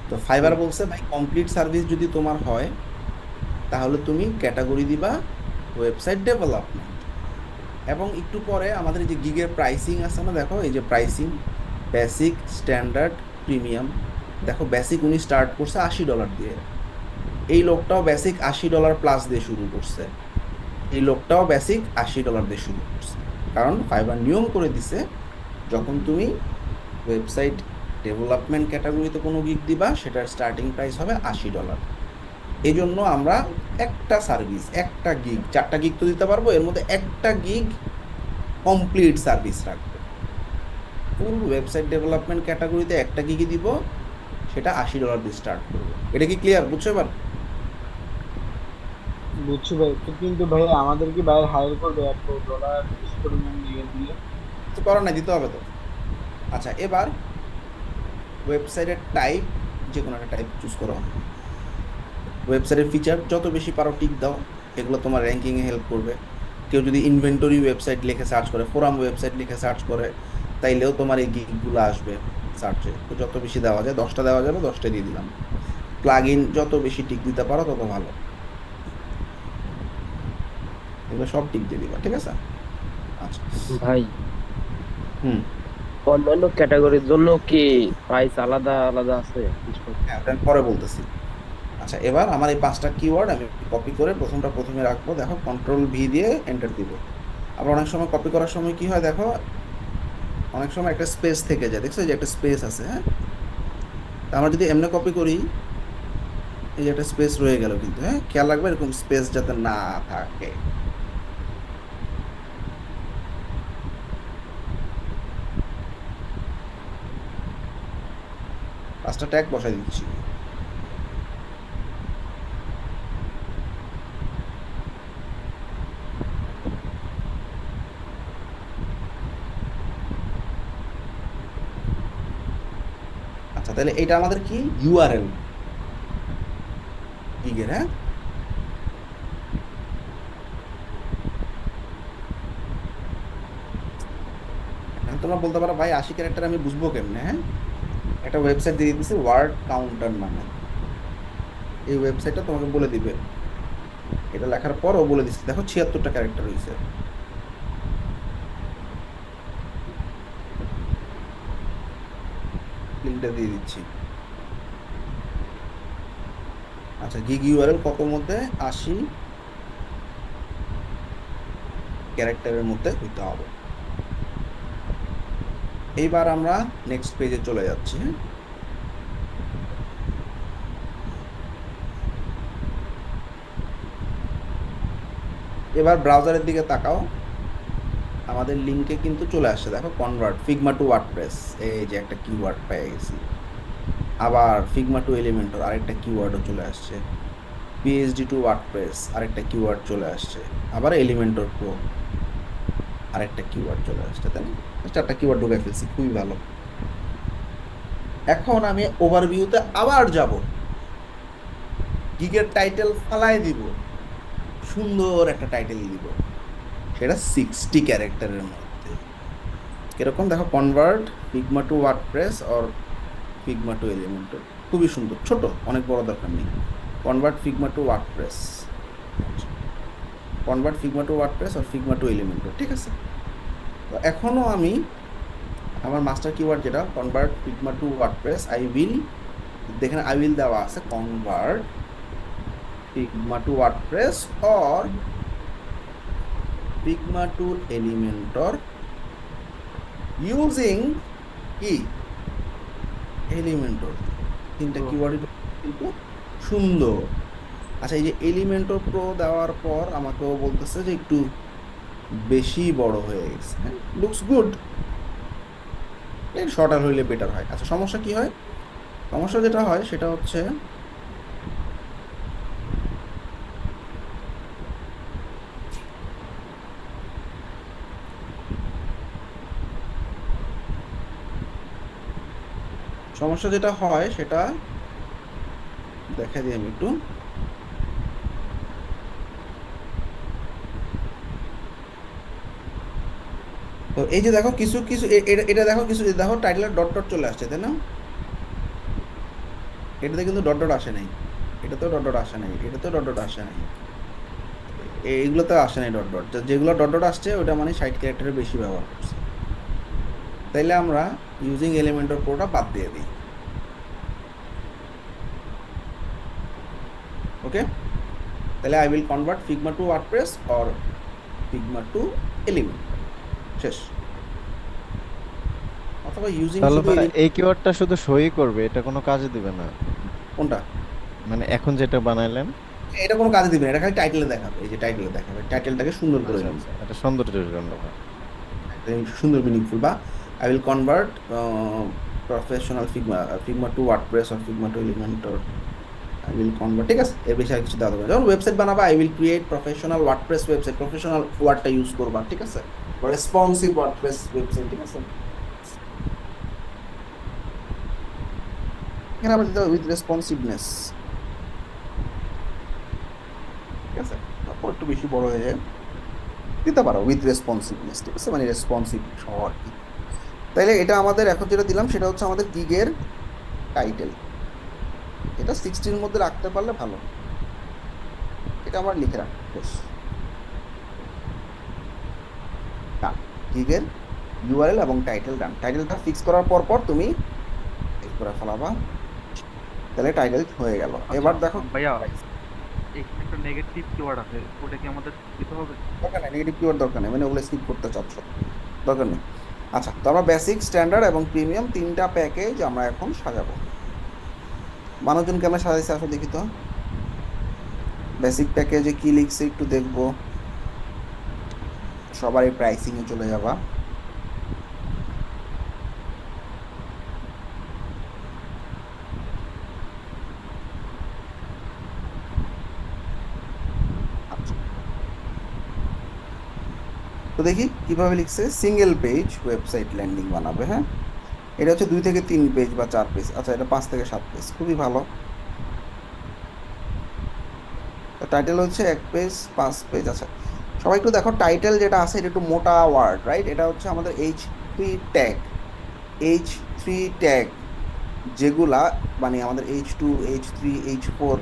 তো ফাইবার বলছে ভাই কমপ্লিট সার্ভিস যদি তোমার হয়, তাহলে তুমি ক্যাটাগরি দিবা ওয়েবসাইট ডেভেলপমেন্ট। এবং একটু পরে আমাদের এই যে গিগের প্রাইসিং আছে না, দেখো এই যে প্রাইসিং, বেসিক, স্ট্যান্ডার্ড, প্রিমিয়াম। দেখো বেসিক উনি স্টার্ট করছে $80 দিয়ে, এই লোকটাও বেসিক $80 প্লাস দিয়ে শুরু করছে, এই লোকটাও বেসিক $80 দিয়ে শুরু করছে। কারণ ফাইবার নিয়ম করে দিছে, যখন তুমি ওয়েবসাইট ডেভেলপমেন্ট ক্যাটাগরিতে কোনো গিগ দিবা, সেটার স্টার্টিং প্রাইস হবে $80। এই জন্য আমরা একটা সার্ভিস, একটা গিগ, 4টা গিগ তো দিতে পারবো, এর মধ্যে একটা গিগ কমপ্লিট সার্ভিস রাখবো। ফুল ওয়েবসাইট ডেভেলপমেন্ট ক্যাটাগরিতে একটা গিগই দিব, সেটা $80 দিয়ে স্টার্ট করবো। এটা কি ক্লিয়ার? বুঝছো এবার? বুঝছি ভাই, কিন্তু ভাই আমাদের কি বাইরে হায়ার করবে এত ডলার বেশি পরিমাণ নিয়ে দিলে? তো করার নাই, দিতে হবে তো। আচ্ছা, এবার ওয়েবসাইটের টাইপ, যে কোনো একটা টাইপ চুজ করো। ওয়েবসাইটের ফিচার যত বেশি পারো টিক দাও, এগুলো তোমার র্যাঙ্কিংয়ে হেল্প করবে। কেউ যদি ইনভেন্টরি ওয়েবসাইট লিখে সার্চ করে, ফোরাম ওয়েবসাইট লিখে সার্চ করে, তাইলেও তোমার এই গিগগুলো আসবে সার্চে। তো যত বেশি দেওয়া যায়, 10টা দেওয়া যাবে, 10টা দিয়ে দিলাম। প্লাগ ইন যত বেশি টিক দিতে পারো তত ভালো, এগুলো সব টিক দিয়ে দিবা, ঠিক আছে? আচ্ছা, ভাই হুম, অন্যান্য ক্যাটাগরির জন্য কি প্রাইস আলাদা আলাদা আছে কিছু? হ্যাঁ, ওটা আমি পরে বলতেছি। আচ্ছা, এবার আমার এই 5টা কিওয়ার্ড আমি কপি করে প্রথমে রাখবো। দেখো কন্ট্রোল V দিয়ে এন্টার দিব। আবার অনেক সময় কপি করার সময় কি হয় দেখো, অনেক সময় একটা স্পেস থেকে যায়, দেখছো যে একটা স্পেস আছে, হ্যাঁ? তা আমরা যদি এমনি কপি করি, এই যে একটা স্পেস রয়ে গেল, কিন্তু হ্যাঁ, খেয়াল রাখবে এরকম স্পেস যাতে না থাকে। পাঁচটা ট্যাগ বসাই দিচ্ছি। আচ্ছা, তাহলে এটা আমাদের কি ইউআরএল গিগের, হ্যাঁ? এখন তোমরা বলতে পারো ভাই 80 ক্যারেক্টার আমি বুঝবো কেমনে? হ্যাঁ, একটা ওয়েবসাইট দিয়ে দিতেছি ওয়ার্ড কাউন্টার নামে, এই ওয়েবসাইটটা তোমাকে বলে দিবে। এটা লেখার পরও বলে দিচ্ছে, দেখো 76টা ক্যারেক্টার হয়েছে। লিঙ্কটা দিয়ে দিচ্ছি। আচ্ছা, গিগ ইউআরএল কত মধ্যে? 80 ক্যারেক্টারের মধ্যে হইতে হবে। এইবার আমরা নেক্সট পেজে চলে যাচ্ছি। হ্যাঁ, এবার ব্রাউজারের দিকে তাকাও, আমাদের লিঙ্কে কিন্তু চলে আসছে, দেখো কনভার্ট ফিগমা টু ওয়ার্ডপ্রেস, এই যে একটা কিওয়ার্ড পেয়ে গেছি। আবার ফিগমা টু এলিমেন্টর আরেকটা কিওয়ার্ডও চলে আসছে। পিএইচডি টু ওয়ার্ডপ্রেস আরেকটা কিওয়ার্ড চলে আসছে। আবার এলিমেন্টর প্রো আরেকটা কিওয়ার্ড চলে আসছে, তাই না? চারটা কিওয়ার্ড ঢুকে ফেলছি, খুবই ভালো। এখন আমি ওভারভিউতে আবার যাব, গিগের টাইটেল ফালাই দিব, সুন্দর একটা টাইটেল দিব, সেটা 60 ক্যারেক্টারের মধ্যে। কিরকম দেখো, convert Figma to WordPress or Figma to Elementor, খুবই সুন্দর, ছোট, অনেক বড় দরকার নেই। Convert Figma to WordPress, convert Figma to WordPress or Figma to Elementor, ঠিক আছে। তো এখনো আমি আমার মাস্টার কিওয়ার্ড যেটা convert Figma to WordPress, I will, দেখেন আই উইল দেওয়া আছে, convert Figma to WordPress or Figma to Elementor using কি এলিমেন্টর, তিনটা কিওয়ার্ড কিন্তু সুন্দর। আচ্ছা, এই যে এলিমেন্টর প্রো দেওয়ার পর আমাকেও বলতেছে যে একটু বেশি বড় হয়ে গেছে, হ্যাঁ, লুকস গুড, শর্টার হইলে বেটার হয়। আচ্ছা, সমস্যা কি হয়? সমস্যা যেটা হয় সেটা হচ্ছে সমস্যা যেটা হয় সেটা দেখা দিই আমি একটু। তো এই যে দেখো কিছু কিছু এটা দেখো, কিছু দেখো টাইটেলের ডট ডট চলে আসছে, তাই না? এটাতে কিন্তু ডট ডট আসে নাই, এটাতেও ডট ডট আসে নাই, এটাতেও ডট ডট আসে নাই, এইগুলোতে আসে নাই ডট ডট। যেগুলো ডট ডট আসছে ওটা মানে 60 ক্যারেক্টারের বেশি ব্যবহার করছে। তাইলে আমরা ইউজিং এলিমেন্টর প্রোটা বাদ দিয়ে দিই। ওকে, তাহলে I will convert Figma to WordPress or Figma to element, শেষ। অথবা ইউজিং তাহলে শুধু মানে এই কিওয়ার্ডটা শুধু সই করবে, এটা কোনো কাজে দিবে না? কোনটা? মানে এখন যেটা বানাইলেন এটা কোনো কাজে দিবে না, এটা খালি টাইটেলে দেখাবে, এই যে টাইটেলে দেখাবে, টাইটেলটাকে সুন্দর করে আচ্ছা নিন, আচ্ছা, এটা সৌন্দর্যের জন্য। সুন্দর মিনিংফুল। বা I will convert professional Figma to WordPress or Figma to Elementor, I will convert, ঠিক আছে। এর বেশি আর কিছু দেওয়া হবে না। যখন ওয়েবসাইট বানাবা I will create professional WordPress website, professional ওয়ার্ডটা ইউজ করবা, ঠিক আছে, বা রেসপন্সিভ ওয়ার্ডপ্রেস ওয়েবসাইট, ঠিক আছে। এখানে আবার দিতে হবে উইথ রেসপন্সিভনেস, ঠিক আছে। তারপর একটু বেশি বড় হয়ে যায়, দিতে পারো উইথ রেসপন্সিভনেস, ঠিক আছে, মানে রেসপন্সিভ সহ আর কি। তাইলে এটা আমাদের এখন যেটা দিলাম সেটা হচ্ছে আমাদের গিগের টাইটেল। এটা 60-র মধ্যে রাখতে পারলে ভালো, এটা আমার লিখে রাখ, বেশ। ডান, গিগের ইউআরএল এবং টাইটেল ডান। টাইটেলটা ফিক্স করার পর পর তুমি এই করে ফেলাবা, তাহলে টাইটেল হয়ে গেল। এবার দেখো ভাইয়া, এখানে একটা নেগেটিভ কিওয়ার্ড আছে, ওটা কি আমাদের দিতে হবে? দরকার নেই, নেগেটিভ কিওয়ার্ড দরকার নেই, মানে ওগুলো স্কিপ করতে চাচ্ছ, দরকার নেই। আচ্ছা, তো আমরা বেসিক, স্ট্যান্ডার্ড এবং প্রিমিয়াম তিনটা প্যাকেজ আমরা এখন সাজাবো। মানুষজন কেমন সাজাইছে আসলে দেখি তো। বেসিক প্যাকেজে কি লিখছে একটু দেখবো, সবারই প্রাইসিং এ চলে যাবা। আচ্ছা, তো দেখি কিভাবে লিখছে। সিঙ্গেল পেজ ওয়েবসাইট ল্যান্ডিং বানাবে, হ্যাঁ, এটা হচ্ছে 2 থেকে 3 পেজ বা 4 পেজ। আচ্ছা, এটা 5 থেকে 7 পেজ, খুবই ভালো। টাইটেল হচ্ছে 1 পেজ 5 পেজ। আচ্ছা, সবাই একটু দেখো, টাইটেল যেটা আছে এটা একটু মোটা ওয়ার্ড, রাইট? এটা হচ্ছে আমাদের H3 ট্যাগ, H3 ট্যাগ যেগুলা মানে আমাদের H2, H3, H4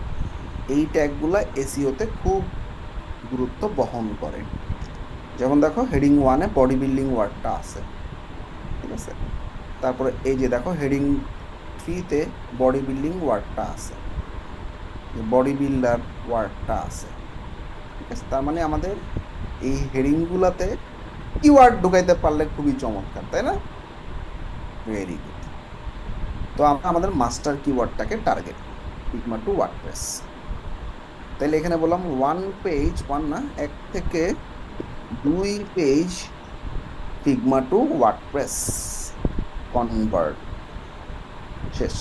এই ট্যাগগুলা এসইওতে খুব গুরুত্ব বহন করে। যেমন দেখো হেডিং 1-এ বডি বিল্ডিং ওয়ার্ডটা আছে, ঠিক আছে। তারপরে এই যে দেখো হেডিং 3-তে বডি বিল্ডিং ওয়ার্ডটা আছে, বডি বিল্ডার ওয়ার্ডটা আছে, ঠিক আছে? তার মানে আমাদের এই হেডিংগুলোতে কিওয়ার্ড ঢুকাইতে পারলে খুবই চমৎকার, তাই না? Very good. তো আমরা আমাদের মাস্টার কিওয়ার্ডটাকে টার্গেট ফিগমা টু ওয়ার্ডপ্রেস। তাহলে এখানে বললাম 1 না, 1 থেকে 2 page Figma to WordPress convert, শেষ।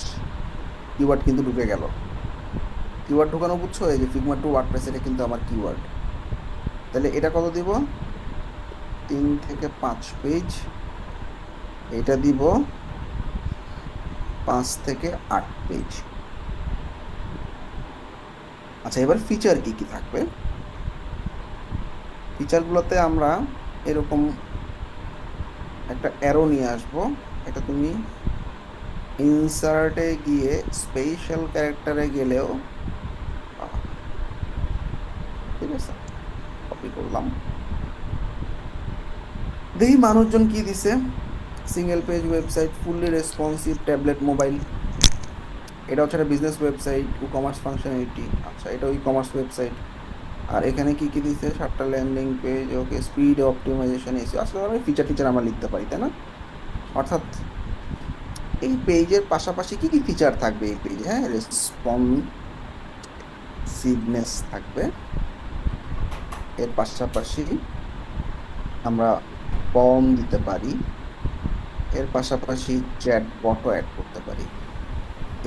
কিওয়ার্ড কিন্তু ঢুকে গেল। কিওয়ার্ড ঢুকানো বুঝছো? এই যে ফিগমা টু ওয়ার্ডপ্রেস, এটা কিন্তু আমার কিওয়ার্ড। তাহলে এটা কত দিব? 3 থেকে 5 পেজ। এটা দিব 5 থেকে 8 পেজ। আচ্ছা, এবার ফিচার কি কি থাকবে? ফিচারগুলোতে আমরা এরকম একটা অ্যারো নিয়ে আসব। এটা তুমি ইনসার্টে গিয়ে স্পেশাল ক্যারেক্টারে গেলেও পাবা। ঠিক আছে, কপি করলাম। দেখি মানুষজন কি দিছে। Single page website, fully responsive tablet mobile. এটা হচ্ছে একটা বিজনেস ওয়েবসাইট, ই কমার্স ফাংশনালিটি। আচ্ছা, এটা ই কমার্স ওয়েবসাইট। আর এখানে কি কি দিছে? 7টা ল্যান্ডিং পেজ, ওকে, স্পিড অপটিমাইজেশন, এসি। আসলে আমি ফিচার আমরা লিখতে পারি, তাই না? অর্থাৎ এই পেজের পাশাপাশি কি কি ফিচার থাকবে এই পেজে? হ্যাঁ, রেসপন্সিভনেস থাকবে, এর পাশাপাশি আমরা ফর্ম দিতে পারি, এর পাশাপাশি চ্যাট বটও অ্যাড করতে পারি।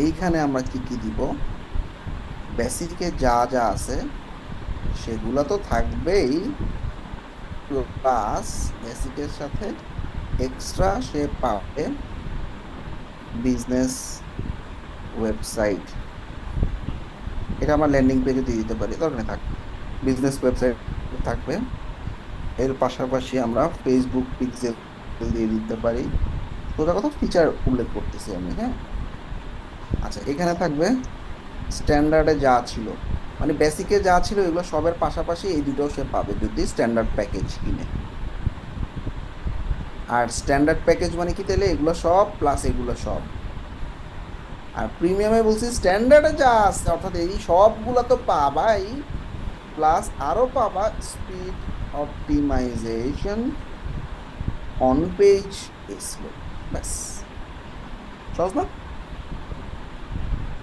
এইখানে আমরা কি কি দিব? বেসিকে যা যা আছে সেগুলো তো থাকবেই, প্লাস বেসিকের সাথে এক্সট্রা সে পাবে বিজনেস ওয়েবসাইট। এটা আমরা ল্যান্ডিং পেজে দিয়ে দিতে পারি, দরকার থাকবে বিজনেস ওয়েবসাইট থাকবে। এর পাশাপাশি আমরা ফেসবুক পিক্সেল দিয়ে দিতে পারি। তোরা কত ফিচার উল্লেখ করতেছি আমি, হ্যাঁ। আচ্ছা, এখানে থাকবে স্ট্যান্ডার্ডে যা ছিল, মানে বেসিকে যা ছিল এগুলো সবের পাশাপাশি এই দুটোও সে পাবে যদি স্ট্যান্ডার্ড প্যাকেজ কিনে। আর স্ট্যান্ডার্ড প্যাকেজ মানে কি? তাহলে এগুলো সব প্লাস এগুলো সব। আর প্রিমিয়ামে বলছি স্ট্যান্ডার্ডে যা আছে, অর্থাৎ এই সবগুলো তো পাবাই, প্লাস আরও পাবা speed optimization, on page SEO. ব্যাস, সহজ না?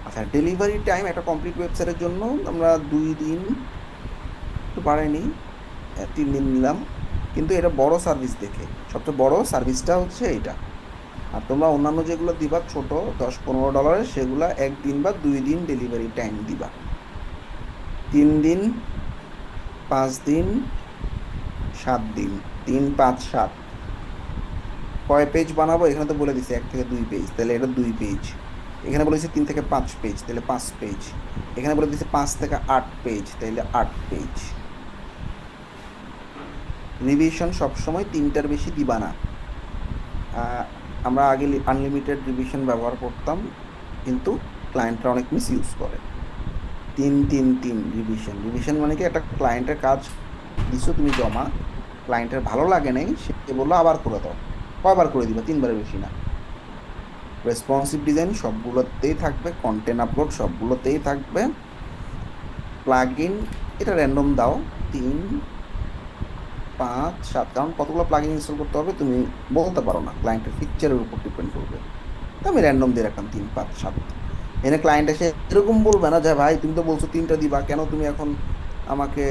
আচ্ছা, ডেলিভারি টাইম একটা কমপ্লিট ওয়েবসাইটের জন্য আমরা 2 দিন, একটু বাড়াইনি, 3 দিন নিলাম। কিন্তু এটা বড় সার্ভিস দেখে, সবচেয়ে বড় সার্ভিসটা হচ্ছে এটা। আর তোমরা অন্যান্য যেগুলো দিবা ছোট $10-15, সেগুলা 1 দিন বা 2 দিন ডেলিভারি টাইম দিবা। 3 দিন, 5 দিন, 7 দিন, 3, 5, 7। কয় পেজ বানাবো? এখানে তো বলে দিছে 1 থেকে 2 পেজ, তাহলে এটা 2 পেজ। এখানে বলেছে 3 থেকে 5 পেজ, তাহলে 5 পেজ। এখানে বলে দিছে 5 থেকে 8 পেজ, তাহলে 8 পেজ। রিভিশন সবসময় 3টার বেশি দিবা না। আমরা আগে আনলিমিটেড রিভিশন ব্যবহার করতাম, কিন্তু ক্লায়েন্টরা অনেক মিস ইউজ করে। 3 রিভিশন মানে কি? একটা ক্লায়েন্টের কাজ দিছো তুমি জমা, ক্লায়েন্টের ভালো লাগে নাই, সে বললো আবার করে দাও। কয়বার করে দিবা? 3বারের বেশি না। রেসপন্সিভ ডিজাইন সবগুলোতেই থাকবে, কন্টেন্ট আপলোড সবগুলোতেই থাকবে। প্লাগইন এটা র্যান্ডম দাও, 3, 5, 7, কারণ কতগুলো প্লাগইন ইনস্টল করতে হবে তুমি বলতে পারো না, ক্লায়েন্টের ফিচারের উপর ডিপেন্ড করবে। তো আমি র্যান্ডম দিয়ে রাখলাম 3, 5, 7। এনে ক্লায়েন্ট এসে এরকম বলবে না যে ভাই তুমি তো বলছো 3টা দিবা, কেন তুমি এখন আমাকে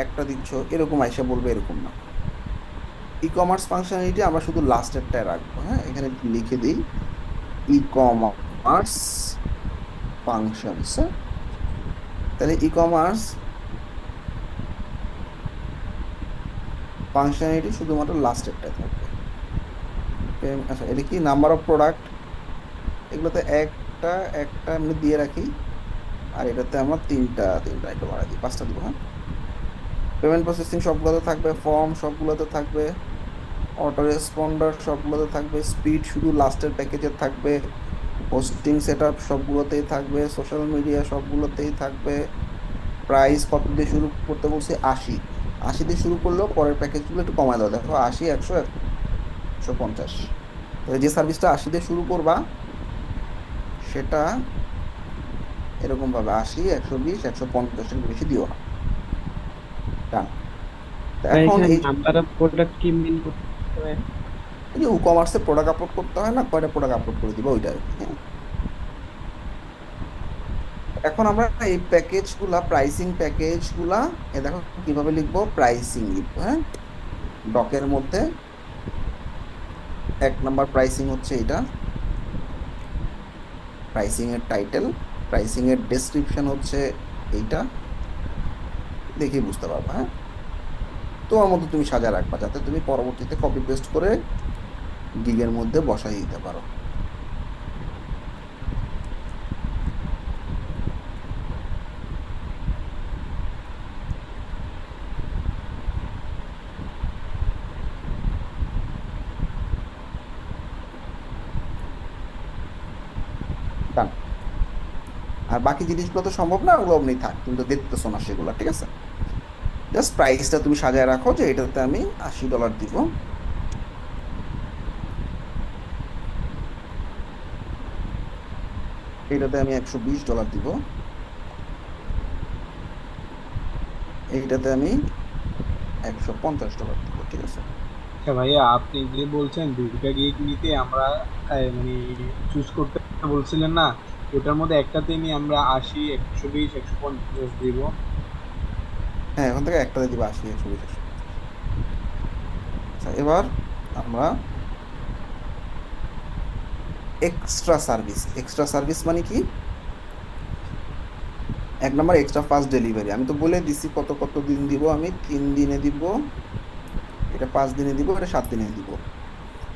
একটা দিচ্ছ, এরকম আইসা বলবে, এরকম না। ই কমার্স ফাংশনালিটি আমরা শুধু লাস্টেরটায় রাখবো, হ্যাঁ। এখানে লিখে দিই ই কমার্স ফাংশনস। তাহলে ই কমার্স ফাংশনালিটি শুধুমাত্র লাস্টেরটায় থাকবে। আচ্ছা, এটা কি নাম্বার অফ প্রোডাক্ট? এগুলোতে একটা একটা আমি দিয়ে রাখি, আর এটাতে আমরা 3টা একটু বাড়াই দিই, 5টা দিব, হ্যাঁ। পেমেন্ট প্রসেসিং সবগুলোতে থাকবে, ফর্ম সবগুলোতে থাকবে, অটো রেসপন্ডার সবগুলোতে থাকবে, স্পিড শুধু লাস্টের প্যাকেজে থাকবে, হোস্টিং সেটআপ সবগুলোতেই থাকবে, সোশ্যাল মিডিয়া সবগুলোতেই থাকবে। প্রাইস কত দিয়ে শুরু করতে বলছি? 80 দিয়ে শুরু করলেও পরের প্যাকেজগুলো একটু কমায় দাও, দেখো 80, 100, 150। যে সার্ভিসটা 80 দিয়ে শুরু করবা সেটা এরকম ভাবে 80, 120, 150 বেশি দিও না। Done. তো ভাই এখন এখানে এই নাম্বার অফ প্রোডাক্ট কি মিন করতে হবে? এই যে কমার্সে প্রোডাক্ট আপলোড করতে হয় না, কয়টা প্রোডাক্ট আপলোড করে দিবো ওইটা আর কি, হ্যাঁ। এখন আমরা এই প্রাইসিং প্যাকেজ গুলা দেখো কিভাবে লিখবো, প্রাইসিং লিখবো, হ্যাঁ। ডকের মধ্যে 1 নাম্বার প্রাইসিং হচ্ছে এটা, প্রাইসিং এর টাইটেল, প্রাইসিং এর ডেসক্রিপশন হচ্ছে এইটা, দেখে বুঝতে পারবা, হ্যাঁ। তোমার মতো তুমি সাজা রাখবা যাতে তুমি পরবর্তীতে কপি পেস্ট করে গিগের মধ্যে বসাই দিতে পারো। Done. আর বাকি জিনিসগুলো তো সম্ভব না, ওগুলো অমনি থাক, কিন্তু দেখতেছো না সেগুলো, ঠিক আছে। জাস্ট প্রাইসটা তুমি সাজায় রাখো যে এটাতে আমি $80 দিব, এইটাতে আমি $120 দিব, এইটাতে আমি $150 দিব, ঠিক আছে। আচ্ছা ভাইয়া, আপনি যে বলছেন দুইটা গিগ নিতে আমরা মানে চুজ করতে বলছিলেন না, ওটার মধ্যে একটাতে নিয়ে আমরা 80, 120, 150 দিব। হ্যাঁ, এখন থেকে একটাতে দিবা 80, 120, 150। আচ্ছা, এবার আমরা এক্সট্রা সার্ভিস মানে কি? 1 নাম্বার এক্সট্রা ফাস্ট ডেলিভারি, আমি তো বলে দিছি কত কত দিন দিব, আমি 3 দিনে দিব, এটা 5 দিনে দিব, এটা 7 দিনে দিব।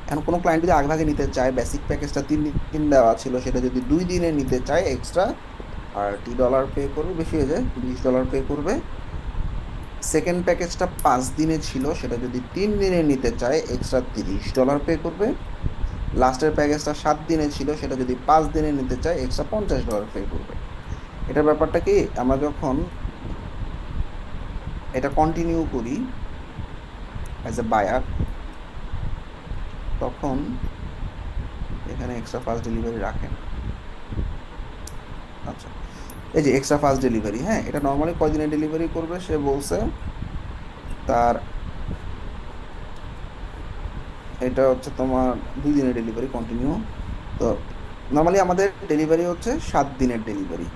এখন কোনো ক্লায়েন্ট যদি আগভাগে নিতে চায়, বেসিক প্যাকেজটা 3 দিন দেওয়া ছিল, সেটা যদি 2 দিনে নিতে চায় এক্সট্রা $30 পে করবে, বেশি হয়ে যায়, $20 পে করবে। সেকেন্ড প্যাকেজটা 5 দিনে ছিল, সেটা যদি 3 দিনে নিতে চায় এক্সট্রা $30 পে করবে। লাস্টের প্যাকেজটা 7 দিনে ছিল, সেটা যদি 5 দিনে নিতে চায় এক্সট্রা $50 পে করবে। এটার ব্যাপারটা কি, আমরা যখন এটা কন্টিনিউ করি অ্যাজ এ বায়ার, তখন এখানে এক্সট্রা ফাস্ট ডেলিভারি রাখেন। আচ্ছা, এই যে এক্সট্রা ফাস্ট ডেলিভারি, হ্যাঁ, এটা নর্মালি কয়দিনে ডেলিভারি করবে সে বলছে, তার এটা হচ্ছে তোমার 2 দিনের ডেলিভারি কন্টিনিউ। তো নর্মালি আমাদের ডেলিভারি হচ্ছে 7 দিনের ডেলিভারি,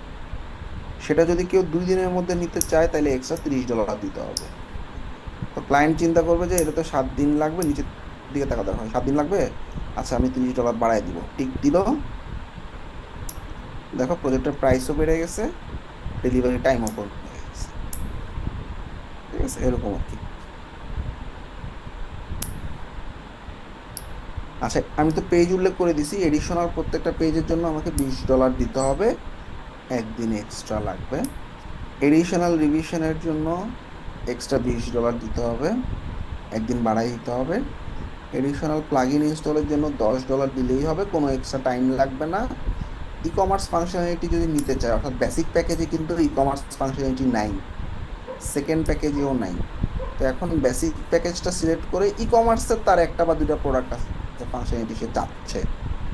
সেটা যদি কেউ 2 দিনের মধ্যে নিতে চায় তাহলে এক্সট্রা $30 দিতে হবে। তো ক্লায়েন্ট চিন্তা করবে যে এটা তো 7 দিন লাগবে, নিচের দিকে তাকাতে হয়, 7 দিন লাগবে, আচ্ছা আমি $30 বাড়ায় দিব, টিক দিল, দেখো প্রজেক্টের প্রাইসও বেড়ে গেছে, ডেলিভারি টাইমও কমে গেছে, ঠিক আছে, এরকম আর কি। আচ্ছা, আমি তো পেজ উল্লেখ করে দিছি, এডিশনাল প্রত্যেকটা পেজের জন্য আমাকে $20 দিতে হবে, একদিন এক্সট্রা লাগবে। এডিশনাল রিভিশনের জন্য এক্সট্রা $20 দিতে হবে, একদিন বাড়াই দিতে হবে। এডিশনাল প্লাগইন ইনস্টলের জন্য $10 দিলেই হবে, কোনো এক্সট্রা টাইম লাগবে না। ই কমার্স ফাংশনালিটি যদি নিতে চায়, অর্থাৎ বেসিক প্যাকেজে কিন্তু ই কমার্স ফাংশনালিটি নাই, সেকেন্ড প্যাকেজেও নাই। তো এখন বেসিক প্যাকেজটা সিলেক্ট করে ই কমার্সের তার 1টা বা 2টা প্রোডাক্ট আছে ফাংশনালিটি সে চাচ্ছে,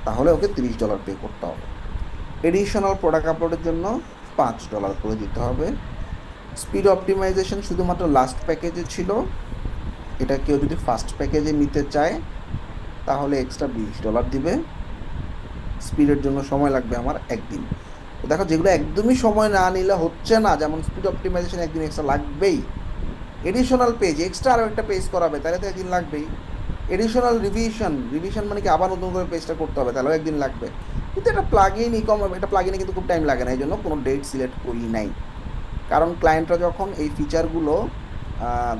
তাহলে ওকে $30 পে করতে হবে। এডিশনাল প্রোডাক্ট আপলোডের জন্য $5 করে দিতে হবে। স্পিড অপটিমাইজেশন শুধুমাত্র লাস্ট প্যাকেজে ছিল, এটা কেউ যদি ফার্স্ট প্যাকেজে নিতে চায় তাহলে এক্সট্রা $20 দিবে। স্পিডের জন্য সময় লাগবে আমার 1 দিন। তো দেখো, যেগুলো একদমই সময় না নিলে হচ্ছে না, যেমন স্পিড অপটিমাইজেশন 1 দিন এক্সট্রা লাগবেই। এডিশনাল পেজ এক্সট্রা আরও একটা পেজ করাবে, তাহলে তো 1 দিন লাগবেই। এডিশনাল রিভিশন মানে কি আবার নতুন করে পেজটা করতে হবে, তাহলেও 1 দিন লাগবে। কিন্তু এটা প্লাগইন এটা প্লাগইনে কিন্তু খুব টাইম লাগে না, এই জন্য কোনো ডেট সিলেক্ট করি নাই। কারণ ক্লায়েন্টরা যখন এই ফিচারগুলো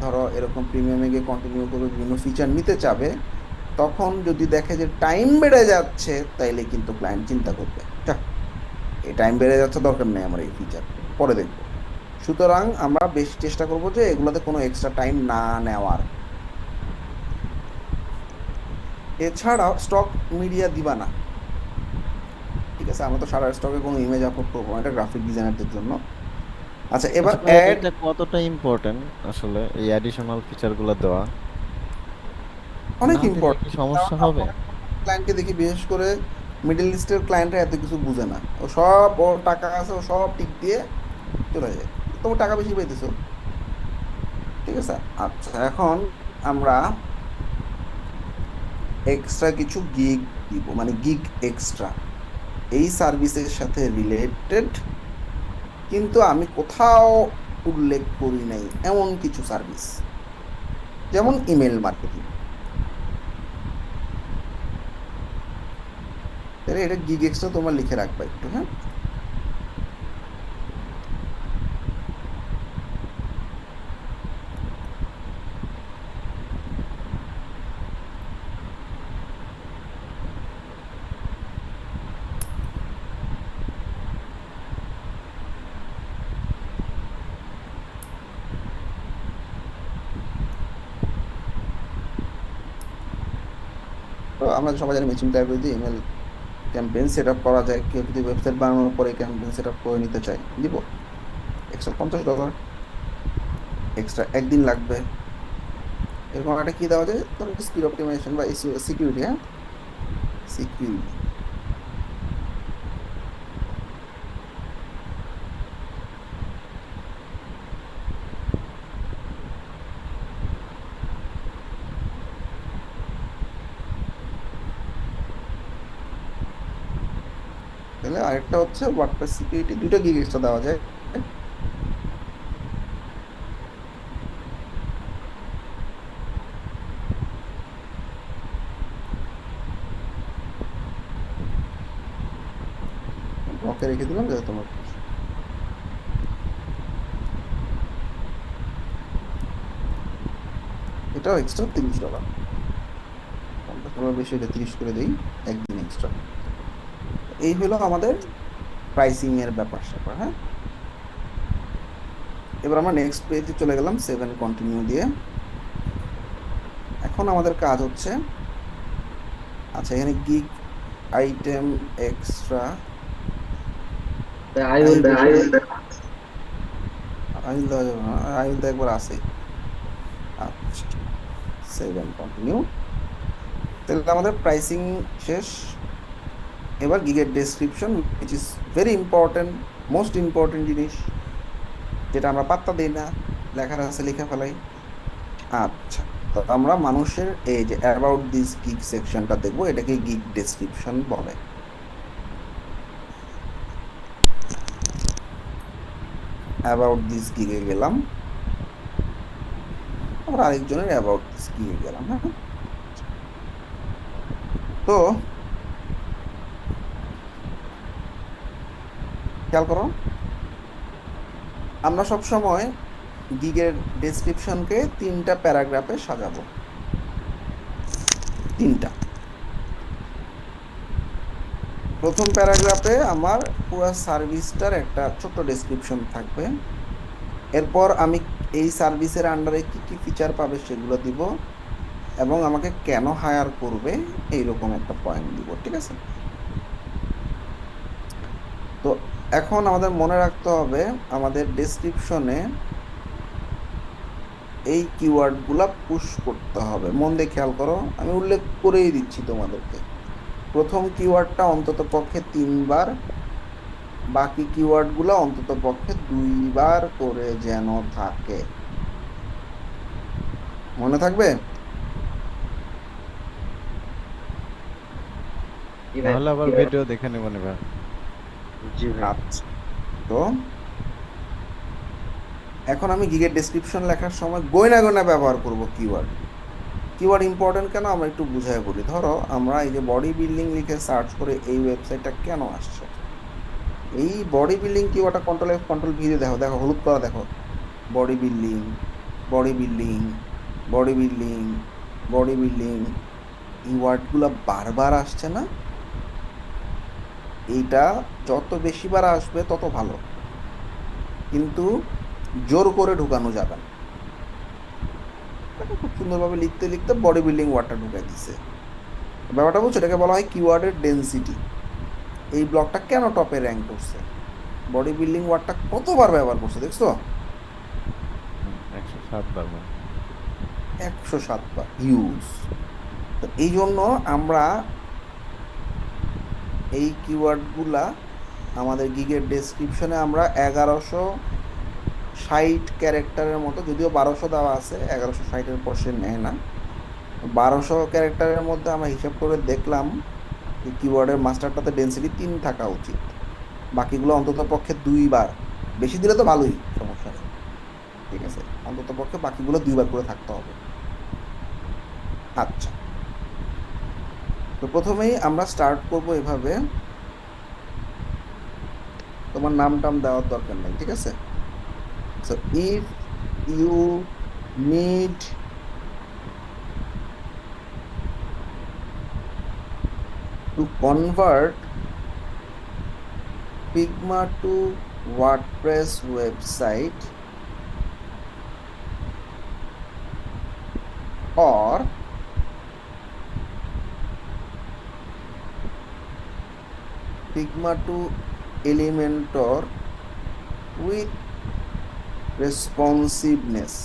ধরো এরকম প্রিমিয়ামে গিয়ে কন্টিনিউ করে বিভিন্ন ফিচার নিতে চাবে, তখন যদি দেখে যে টাইম বেড়ে যাচ্ছে, তাইলে কিন্তু ক্লায়েন্ট চিন্তা করবে, এই টাইম বেড়ে যাচ্ছে, দরকার নেই আমার এই ফিচার, পরে দেখবো। সুতরাং আমরা বেশি চেষ্টা করবো যে এগুলোতে কোনো এক্সট্রা টাইম না নেওয়ার। এছাড়াও স্টক মিডিয়া দিবা না, ঠিক আছে, আমরা তো সারা স্টকে কোনো ইমেজ আপলোড করবো না, এটা গ্রাফিক ডিজাইনারদের জন্য। আচ্ছা, এবার আসলে অ্যাড এটা কতটা ইম্পর্টেন্ট আসলে এই অ্যাডিশনাল ফিচারগুলো দেওয়া? অনেক না দিলে কি ইম্পর্টেন্ট। সমস্যা হবে? ক্লায়েন্টকে দেখি বিশেষ করে মিডল ইস্টের ক্লায়েন্টরা এত কিছু বুঝে না, ও সব, ওর টাকা আছে, ও সব টিক দিয়ে চলে যায়, তোমার টাকা বেশি পাইতেছো। ঠিক আছে। আচ্ছা, এখন আমরা এক্সট্রা কিছু গিগ দিব, মানে গিগ এক্সট্রা, এই সার্ভিসের সাথে রিলেটেড, কিন্তু আমি কোথাও উল্লেখ করি নাই এমন কিছু সার্ভিস, যেমন ইমেল মার্কেটিং। তাহলে এটা গিগ এক্সট্রা তোমরা লিখে রাখবা একটু, হ্যাঁ। তো আমরা সবাই জানি মেশিন টাইপ দিয়ে ইমেল ক্যাম্পেইন সেট আপ করা যায়। কেউ যদি ওয়েবসাইট বানানোর পরে ক্যাম্পেইন সেট আপ করে নিতে চায়, দিব এক্সট্রা $50, এক্সট্রা একদিন লাগবে। এরকম একটা কি দেওয়া যায়, ধরো স্পিড অপটিমাইজেশন বা সিকিউরিটি, হ্যাঁ, সিকিউরিটি। তাহলে আরেকটা হচ্ছে ওয়ার্ডপ্রেস সিকিউরিটি, দুটো গিগ এক্সট্রা দেওয়া যায়। ব্লকে রেখে দিলাম যাতে তোমার, এটাও এক্সট্রা $30, $50 বেশি হলে 30 করে দিই, একদিন এক্সট্রা। এই হলো আমাদের প্রাইসিং এর ব্যাপার স্যাপার, হ্যাঁ। এবার আমরা নেক্সট পেজে চলে গেলাম 7 কন্টিনিউ দিয়ে। এখন আমাদের কাজ হচ্ছে, আচ্ছা এখানে গিগ আইটেম এক্সট্রা, আইল দেওয়া যাবে না, আইল তো একবার আছে। আচ্ছা 7 কন্টিনিউ। তাহলে আমাদের প্রাইসিং শেষ। এবার গিগের description, which is very important, most important জিনিস, যেটা আমরা পাত্তা দিই না, লেখার আছে লিখে ফেলাই। আচ্ছা, তো আমরা মানুষের এই যে অ্যাবাউট দিস গিগ সেকশনটা দেখবো, এটাকে গিগ ডেসক্রিপশন বলে। অ্যাবাউট দিস গিগে গেলাম, আমরা আরেকজনের অ্যাবাউট দিস গিগে গেলাম, হ্যাঁ। তো খেয়াল করো, আমরা সব সময় গিগের ডেসক্রিপশনকে 3টা প্যারাগ্রাফে সাজাবো, 3টা। প্রথম প্যারাগ্রাফে আমার পুরো সার্ভিসটার একটা ছোট্ট ডেসক্রিপশন থাকবে। এরপর আমি এই সার্ভিসের আন্ডারে কি কি ফিচার পাবে সেগুলো দিব, এবং আমাকে কেন হায়ার করবে এইরকম একটা পয়েন্ট দিব, ঠিক আছে। তো এখন আমাদের মনে রাখতে হবে, আমাদের ডেসক্রিপশনে এই কিওয়ার্ডগুলা পুশ করতে হবে। মন দিয়ে খেয়াল করো, আমি উল্লেখ করেই দিচ্ছি তোমাদেরকে। প্রথম কিওয়ার্ডটা অন্তত পক্ষে 3 বার, বাকি কিওয়ার্ডগুলো অন্তত পক্ষে 2 বার করে যেন থাকে। মনে থাকবে? তাহলে আবার ভিডিও দেখে নেব না ভাই। আচ্ছা, তো এখন আমি গিগের ডেসক্রিপশন লেখার সময় গয়না গয়না ব্যবহার করব কিওয়ার্ড। কিওয়ার্ড ইম্পর্টেন্ট কেন আমরা একটু বুঝাই বলি। ধরো আমরা এই যে বডি বিল্ডিং লিখে সার্চ করে এই ওয়েবসাইটটা কেন আসছে, এই বডি বিল্ডিং কিওয়ার্ডটা কন্ট্রোল এফ কন্ট্রোল ভি দিয়ে দেখো, দেখো হলুদ করা, দেখো body building, body building, body building, body building, এই ওয়ার্ডগুলো বারবার আসছে না? এইটা যত বেশিবার আসবে তত ভালো, কিন্তু জোর করে ঢুকানো যাবে না। খুব সুন্দরভাবে লিখতে লিখতে বডি বিল্ডিং ওয়ার্ডটা ঢুকাই দিছে। ব্যাপারটা বুঝছো, এটাকে বলা হয় কিওয়ার্ডের ডেনসিটি। এই ব্লকটা কেন টপে র্যাঙ্ক করছে, বডি বিল্ডিং ওয়ার্ডটা কতবার ব্যবহার করছে দেখছো? 107 বার। 107 বার ইউজ। তো এই জন্য আমরা এই কিওয়ার্ডগুলা আমাদের গিগের ডেসক্রিপশনে আমরা 1160 ক্যারেক্টারের মতো, যদিও 1200 দেওয়া আছে, 1160-এর পর সে নেয় না। 1200 ক্যারেক্টারের মধ্যে আমরা হিসাব করে দেখলাম যে কিওয়ার্ডের মাস্টারটাতে ডেন্সিটি 3 থাকা উচিত, বাকিগুলো অন্তত পক্ষে 2 বার, বেশি দিলে তো ভালোই, সমস্যা নেই, ঠিক আছে, অন্তত পক্ষে বাকিগুলো 2 বার করে থাকতে হবে। আচ্ছা, তো প্রথমেই আমরা স্টার্ট করব এভাবে, তোমার নাম টাম দেওয়ার দরকার নেই, ঠিক আছে। So if you need to convert Figma to WordPress website or Figma to Elementor with responsiveness,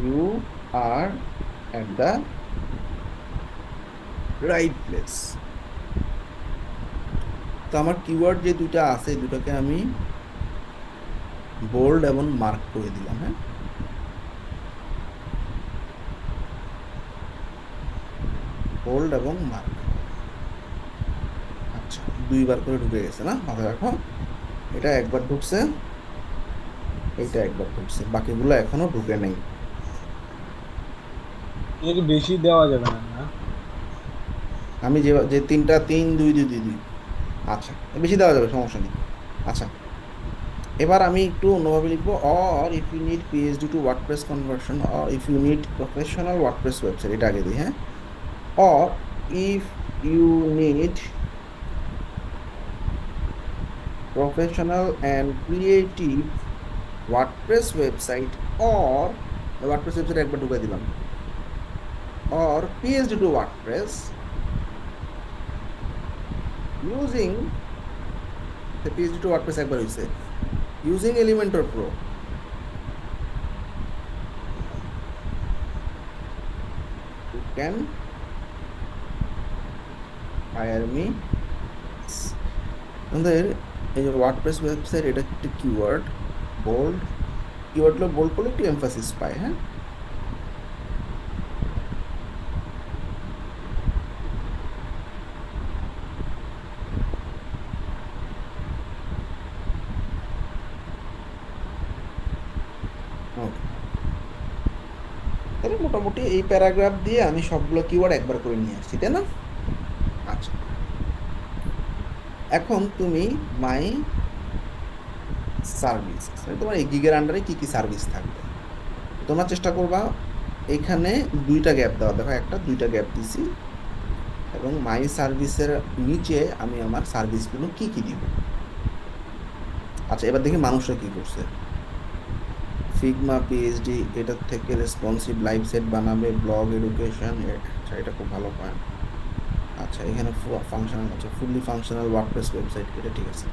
you are at the right place. তো আমার কিওয়ার্ড যে দুটো আছে, এই দুটোকে আমি বোল্ড এবং মার্ক করে দিলাম। হ্যাঁ, বোল্ড এবং মার্ক। আচ্ছা, 2 বার করে ঢুকে গেছে না, মাথায় রাখো, এটা একবার ঢুকছে, এইটা একবার ঢুকছে, বাকিগুলো এখনো ঢুকে নেই। এর বেশি দেওয়া যাবে না, না? আমি যে যে 3টা 3 2 2 2 2, আচ্ছা বেশি দেওয়া যাবে, সমস্যা নেই। আচ্ছা, এবার আমি একটু অন্যভাবে লিখবো, or if you need PhD to WordPress conversion, or if you need professional WordPress website, এটা আগে দিই। হ্যাঁ, or if you need professional and creative WordPress website, or WordPress website একবার ঢুকে দিলাম, or PhD to WordPress using, PhD to WordPress একবার হয়েছে, using Elementor pro, you can hire me. আমাদের এই যে ওয়ার্ডপ্রেস ওয়েবসাইট, এটা একটি কিওয়ার্ড, বোল্ড, কিওয়ার্ডগুলো বোল্ড করলে একটু এমফাসিস পায়। হ্যাঁ, ওকে, তাহলে মোটামুটি এই প্যারাগ্রাফ দিয়ে আমি সবগুলো কিওয়ার্ড একবার করে নিয়ে আসছি, তাই না? আচ্ছা, এখন তুমি মাই সার্ভিস, তোমার এই গিগের আন্ডারে কি কি সার্ভিস থাকবে, তোমরা চেষ্টা করবা এখানে 2টা গ্যাপ দেওয়া, দেখো 2টা গ্যাপ দিছি, এবং মাই সার্ভিসের নিচে আমি আমার সার্ভিসগুলো কি কি দিব। আচ্ছা, এবার দেখি মানুষরা কি করছে। ফিগমা পিএইচডি, এটার থেকে রেসপন্সিভ লাইভ সেট বানাবে, ব্লগ এডুকেশন, আচ্ছা এটা খুব ভালো পয়েন্ট। আচ্ছা, এখানে ফাংশনাল, আচ্ছা ফুললি ফাংশনাল ওয়ার্ডপ্রেস ওয়েবসাইট, এটা ঠিক আছে।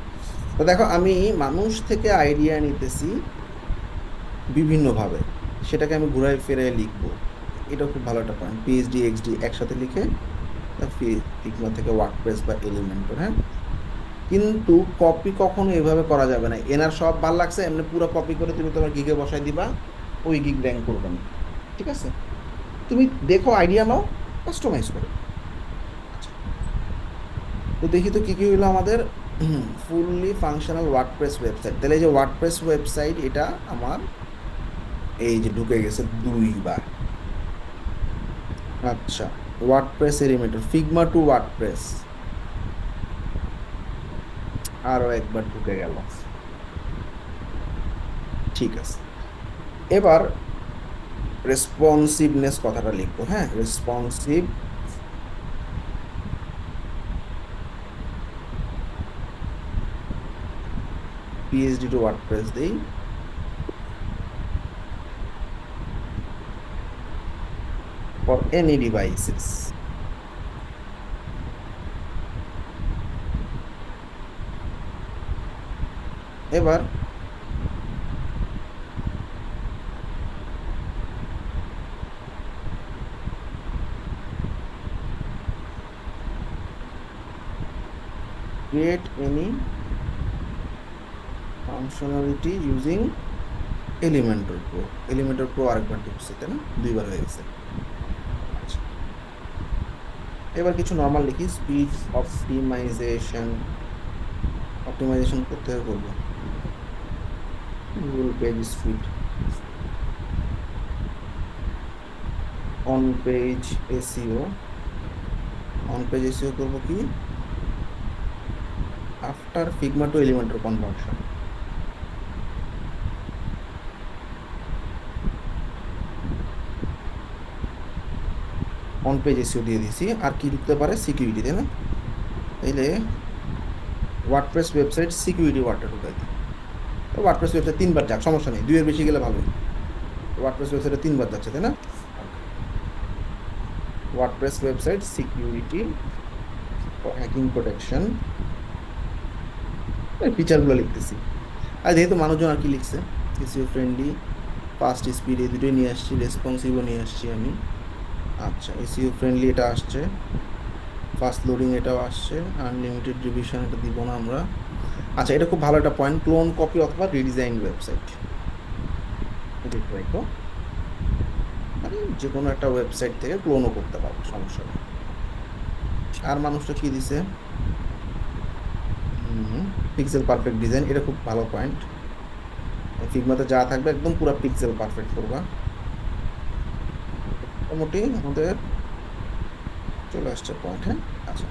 তো দেখো, আমি মানুষ থেকে আইডিয়া নিতেছি বিভিন্নভাবে, সেটাকে আমি ঘুরাই ফেরাই লিখবো, এটা খুব ভালো একটা পয়েন্ট। পিএইচডি এক্সডি একসাথে লিখে ফিগমা থেকে ওয়ার্ডপ্রেস বা এলিমেন্টর। হ্যাঁ, কিন্তু কপি কখনো এভাবে করা যাবে না, এনার সব ভালো লাগছে এমনি পুরো কপি করে তুমি তোমার গিগে বসাই দিবা, ওই গিগ র্যাঙ্ক করবে না, ঠিক আছে। তুমি দেখো, আইডিয়া নাও, কাস্টমাইজ করো। তো দেখি তো কি কি হলো আমাদের, ফুললি ফাংশনাল ওয়ার্ডপ্রেস ওয়েবসাইট। তাহলে এই যে ওয়ার্ডপ্রেস ওয়েবসাইট, এটা আমার এই যে ঢুকে গেছে 2 বার। আচ্ছা, WordPress Elementor, Figma to WordPress আরো একবার ঢুকে গেল, ঠিক আছে। এবার রেসপন্সিভনেস কথাটা লিখবো। হ্যাঁ, রেসপন্সিভ PhD to WordPress দেই, for any devices। এবার create any functionality using Elementor Pro. Elementor Pro আরেকবার টিপছে, তাই না? দুইবার হয়ে গেছে। আচ্ছা, এবার কিছু নরমাল লিখি। স্পিড অপটিমাইজেশন করতে হবে, করবো Google page speed, on page SEO. On page SEO করবো কি, after Figma to Elementor conversion. On page SEO দিয়ে দিয়েছি। আর কি লিখতে পারে, সিকিউরিটি, তাই না? তাইলে ওয়ার্ডপ্রেস ওয়েবসাইট সিকিউরিটি ওয়ার্ডটা ঢুকাই দিই। ওয়ার্ডপ্রেস ওয়েবসাইট 3বার যাক, সমস্যা নেই, 2 এর বেশি গেলে ভালোই। ওয়ার্ডপ্রেস ওয়েবসাইটে 3বার যাচ্ছে, তাই না? WordPress website security for hacking protection, ফিচারগুলো লিখতেছি। আর যেহেতু মানুষজন আর কি লিখছে, এসইও ফ্রেন্ডলি, ফাস্ট স্পিড, এই দুটোই নিয়ে আসছি, রেসপন্সিভও নিয়ে আসছি আমি। আচ্ছা, এসইও ফ্রেন্ডলি এটা আসছে, ফাস্ট লোডিং এটাও আসছে, আনলিমিটেড রিভিশন এটা দিব না আমরা। আচ্ছা, এটা খুব ভালো একটা পয়েন্ট, ক্লোন কপি অথবা রিডিজাইন ওয়েবসাইট। এটা একটু রাখো, মানে যে কোনো একটা ওয়েবসাইট থেকে ক্লোনও করতে পারবো, সমস্যা নেই। আর মানুষটা কি দিছে, পিক্সেল পারফেক্ট ডিজাইন, এটা খুব ভালো পয়েন্ট। ফিগমাতে যা থাকবে একদম পুরো পিক্সেল পারফেক্ট করবা। মোটামুটি আমাদের চলে আসছে পয়েন্ট। হ্যাঁ, আচ্ছা,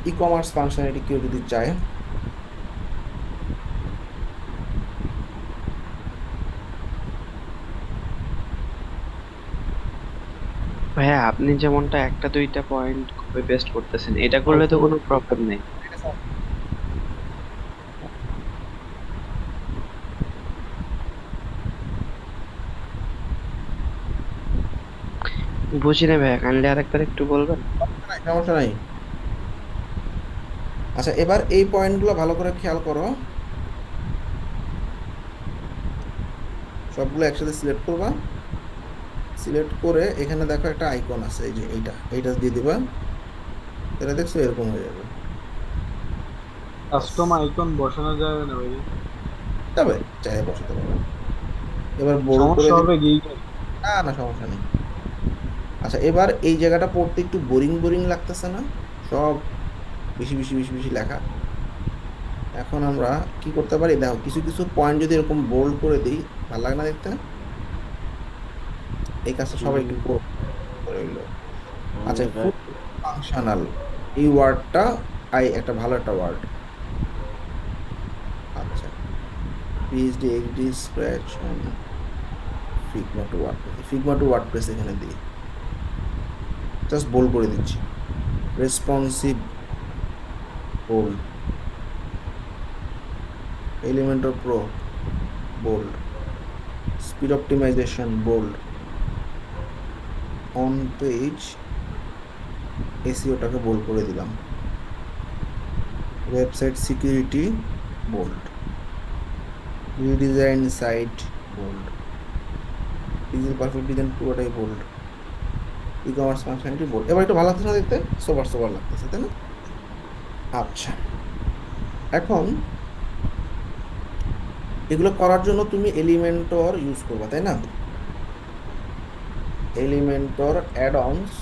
ই কমার্স ফাংশনালিটি কেউ যদি চায়, ভাইয়া আপনি যেমনটা একটা দুইটা পয়েন্ট কপি পেস্ট করতেছেন, এটা করলে তো কোনো প্রবলেম নেই। বুঝি না ভাইয়া, কাইন্ডলি আরেকবার একটু বলবেন? সমস্যা নাই। আচ্ছা, এবার এই পয়েন্টগুলো ভালো করে খেয়াল করো, সবগুলো একসাথে সিলেক্ট করবা। সিলেক্ট করে এখানে দেখো একটা আইকন আছে, এই যে এইটা দিয়ে দিবা, এটা দেখছো এরকম হয়ে যাবে। কাস্টম আইকন বসানো যাবে না ভাই? যাবে, চাইলে বসাতে পারবে। এবার বোল্ড করে সমস্যা হবে কি? না না, সমস্যা নেই। আচ্ছা, এবার এই জায়গাটা পড়তে একটু বোরিং বোরিং লাগতেছে না? সব বেশি বেশি বেশি বেশি লেখা। এখন আমরা কি করতে পারি, দেখো কিছু কিছু পয়েন্ট যদি এরকম বোল্ড করে দিই, ভালো লাগে না দেখতে? এই কাজটা সবাই একটু করে নিলো। আচ্ছা, ফুল ফাংশনাল, এই ওয়ার্ডটা একটা ভালো একটা ওয়ার্ড। আচ্ছা, PhD XD scratch Figma to WordPress এখানে দিই, জাস্ট বোল্ড করে দিচ্ছি। Responsive bold, Elementor pro bold, speed optimisation bold, on page এসইওটাকে বোল্ড করে দিলাম, website security bold, redesign site bold, pixel perfect design পুরোটাই bold, e commerce functionality bold. এবার একটু ভালো লাগছে না দেখতে? সোবার লাগতেছে, তাই না? আচ্ছা, এখন এগুলো করার জন্য তুমি এলিমেন্টর ইউজ করবা, তাই না? Elementor অ্যাড-অনস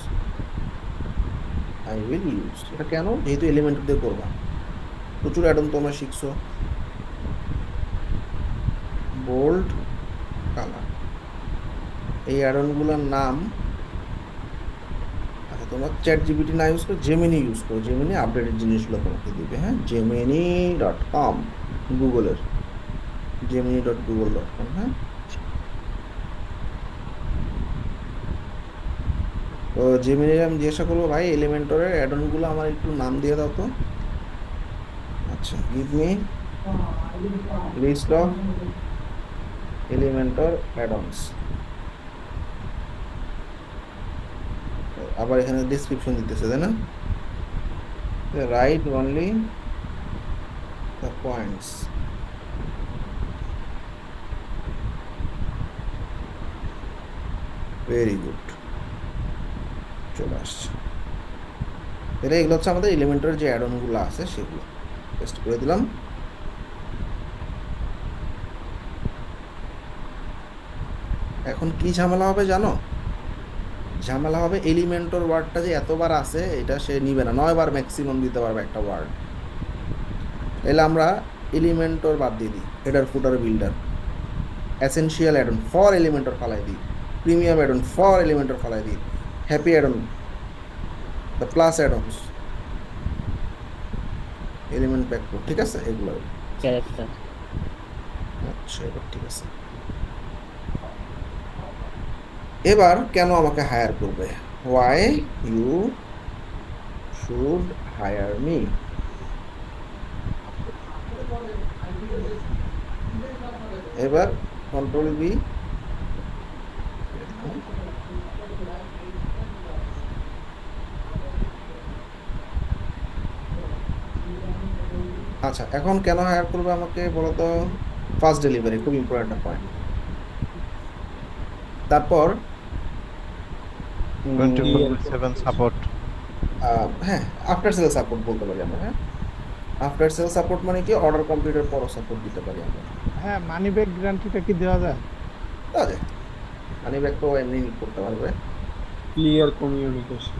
I will use. এটা কেন? যেহেতু এলিমেন্টর দিয়ে করবা, প্রচুর অ্যাড-অন তোমরা শিখছো। বোল্ড কালার, এই অ্যাড-অনগুলোর নাম, আচ্ছা তোমরা চ্যাট জিপিটি না ইউজ করে জেমিনি ইউজ করো, জেমিনি আপডেটেড জিনিসগুলো তোমাকে দিবে। হ্যাঁ, gemini.com, গুগলের gemini.google.com। হ্যাঁ, তো জেমিনি আমি জিজ্ঞাসা করবো, ভাই এলিমেন্টরের অ্যাডনগুলো আমার একটু নাম দিয়ে দাও তো। আচ্ছা, give me list of Elementor addons. আবার এখানে ডেসক্রিপশন দিতেছে, তাই না? Write only the points. Very good, চলে আসছে। এগুলো হচ্ছে আমাদের এলিমেন্টরের যে অ্যাডনগুলো আছে সেগুলো। পেস্ট করে দিলাম। এখন কি ঝামেলা হবে জানো? ঝামেলা হবে এলিমেন্টর ওয়ার্ডটা যে এতবার আছে এটা সে নিবে না, 9 বার ম্যাক্সিমাম দিতে পারবে একটা ওয়ার্ড। তাহলে আমরা এলিমেন্টর বাদ দিয়ে দিই, header footer builder, essential addon for Elementor ফালাই দিই, প্রিমিয়াম অ্যাডন ফর এলিমেন্টর ফালাই দিই, happy addon, the plus addons, element backboard, ঠিক আছে এগুলো। ক্যারেক্টার। আচ্ছা এবার ঠিক আছে। এবার কেন আমাকে হায়ার করবে? Why you should hire me. এবার কন্ট্রোল বি, আচ্ছা এখন কেন হায়ার করবে আমাকে বলো তো? ফার্স্ট ডেলিভারি খুব ইম্পর্টেন্ট পয়েন্ট। তারপর 24/7 সাপোর্ট। হ্যাঁ আফটার সেল সাপোর্ট বলতে পারি আমরা। হ্যাঁ আফটার সেল সাপোর্ট মানে কি, অর্ডার কমপ্লিটের পরও সাপোর্ট দিতে পারি আমরা। হ্যাঁ, মানি ব্যাক গ্যারান্টিটা কি দেওয়া যায়? তা যায়, মানি ব্যাক তো এমনি করতে পারবে। Clear communication.